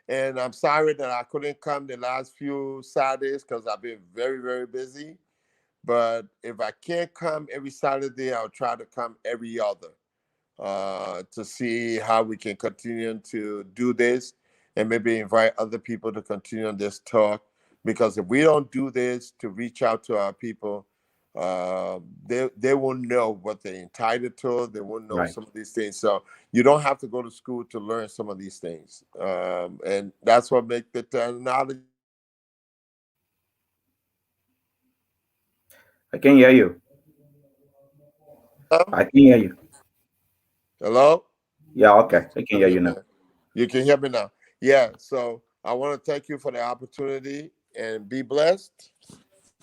And I'm sorry that I couldn't come the last few Saturdays because I've been very, very busy. But if I can't come every Saturday, I'll try to come every other to see how we can continue to do this and maybe invite other people to continue on this talk. Because if we don't do this to reach out to our people, they won't know what they're entitled to. They won't know Right. some of these things. So you don't have to go to school to learn some of these things. And that's what makes the technology. I can hear you. Hello? I can hear you. Hello? Yeah, okay. I can hear you now. You can hear me now. Yeah. So I want to thank you for the opportunity and be blessed.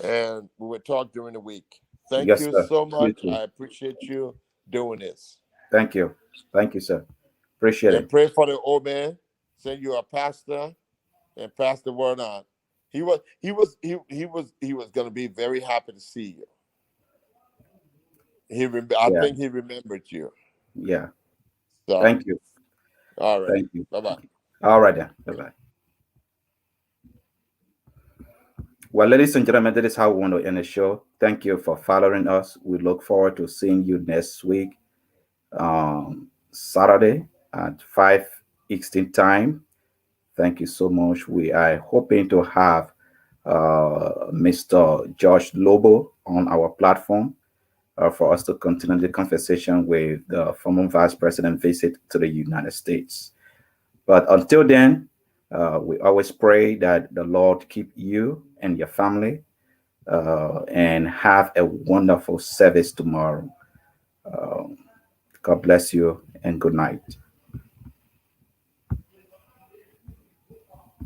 And we will talk during the week. Thank Yes, you sir. so You much. too. I appreciate you doing this. Thank you. Thank you, sir. Appreciate And it. pray for the old man. Send you a pastor and pass the word on. He was gonna be very happy to see you. I Yeah, think he remembered you. yeah. So Thank you. all right. Thank you. Bye bye. All right then. Bye-bye. Well, ladies and gentlemen, that is how we want to end the show. Thank you for following us. We look forward to seeing you next week, Saturday at 5 Eastern time. Thank you so much. We are hoping to have Mr. Josh Lobo on our platform. for us to continue the conversation with the former Vice President visit to the United States. But until then, we always pray that the Lord keep you and your family, and have a wonderful service tomorrow. Uh, God bless you and good night.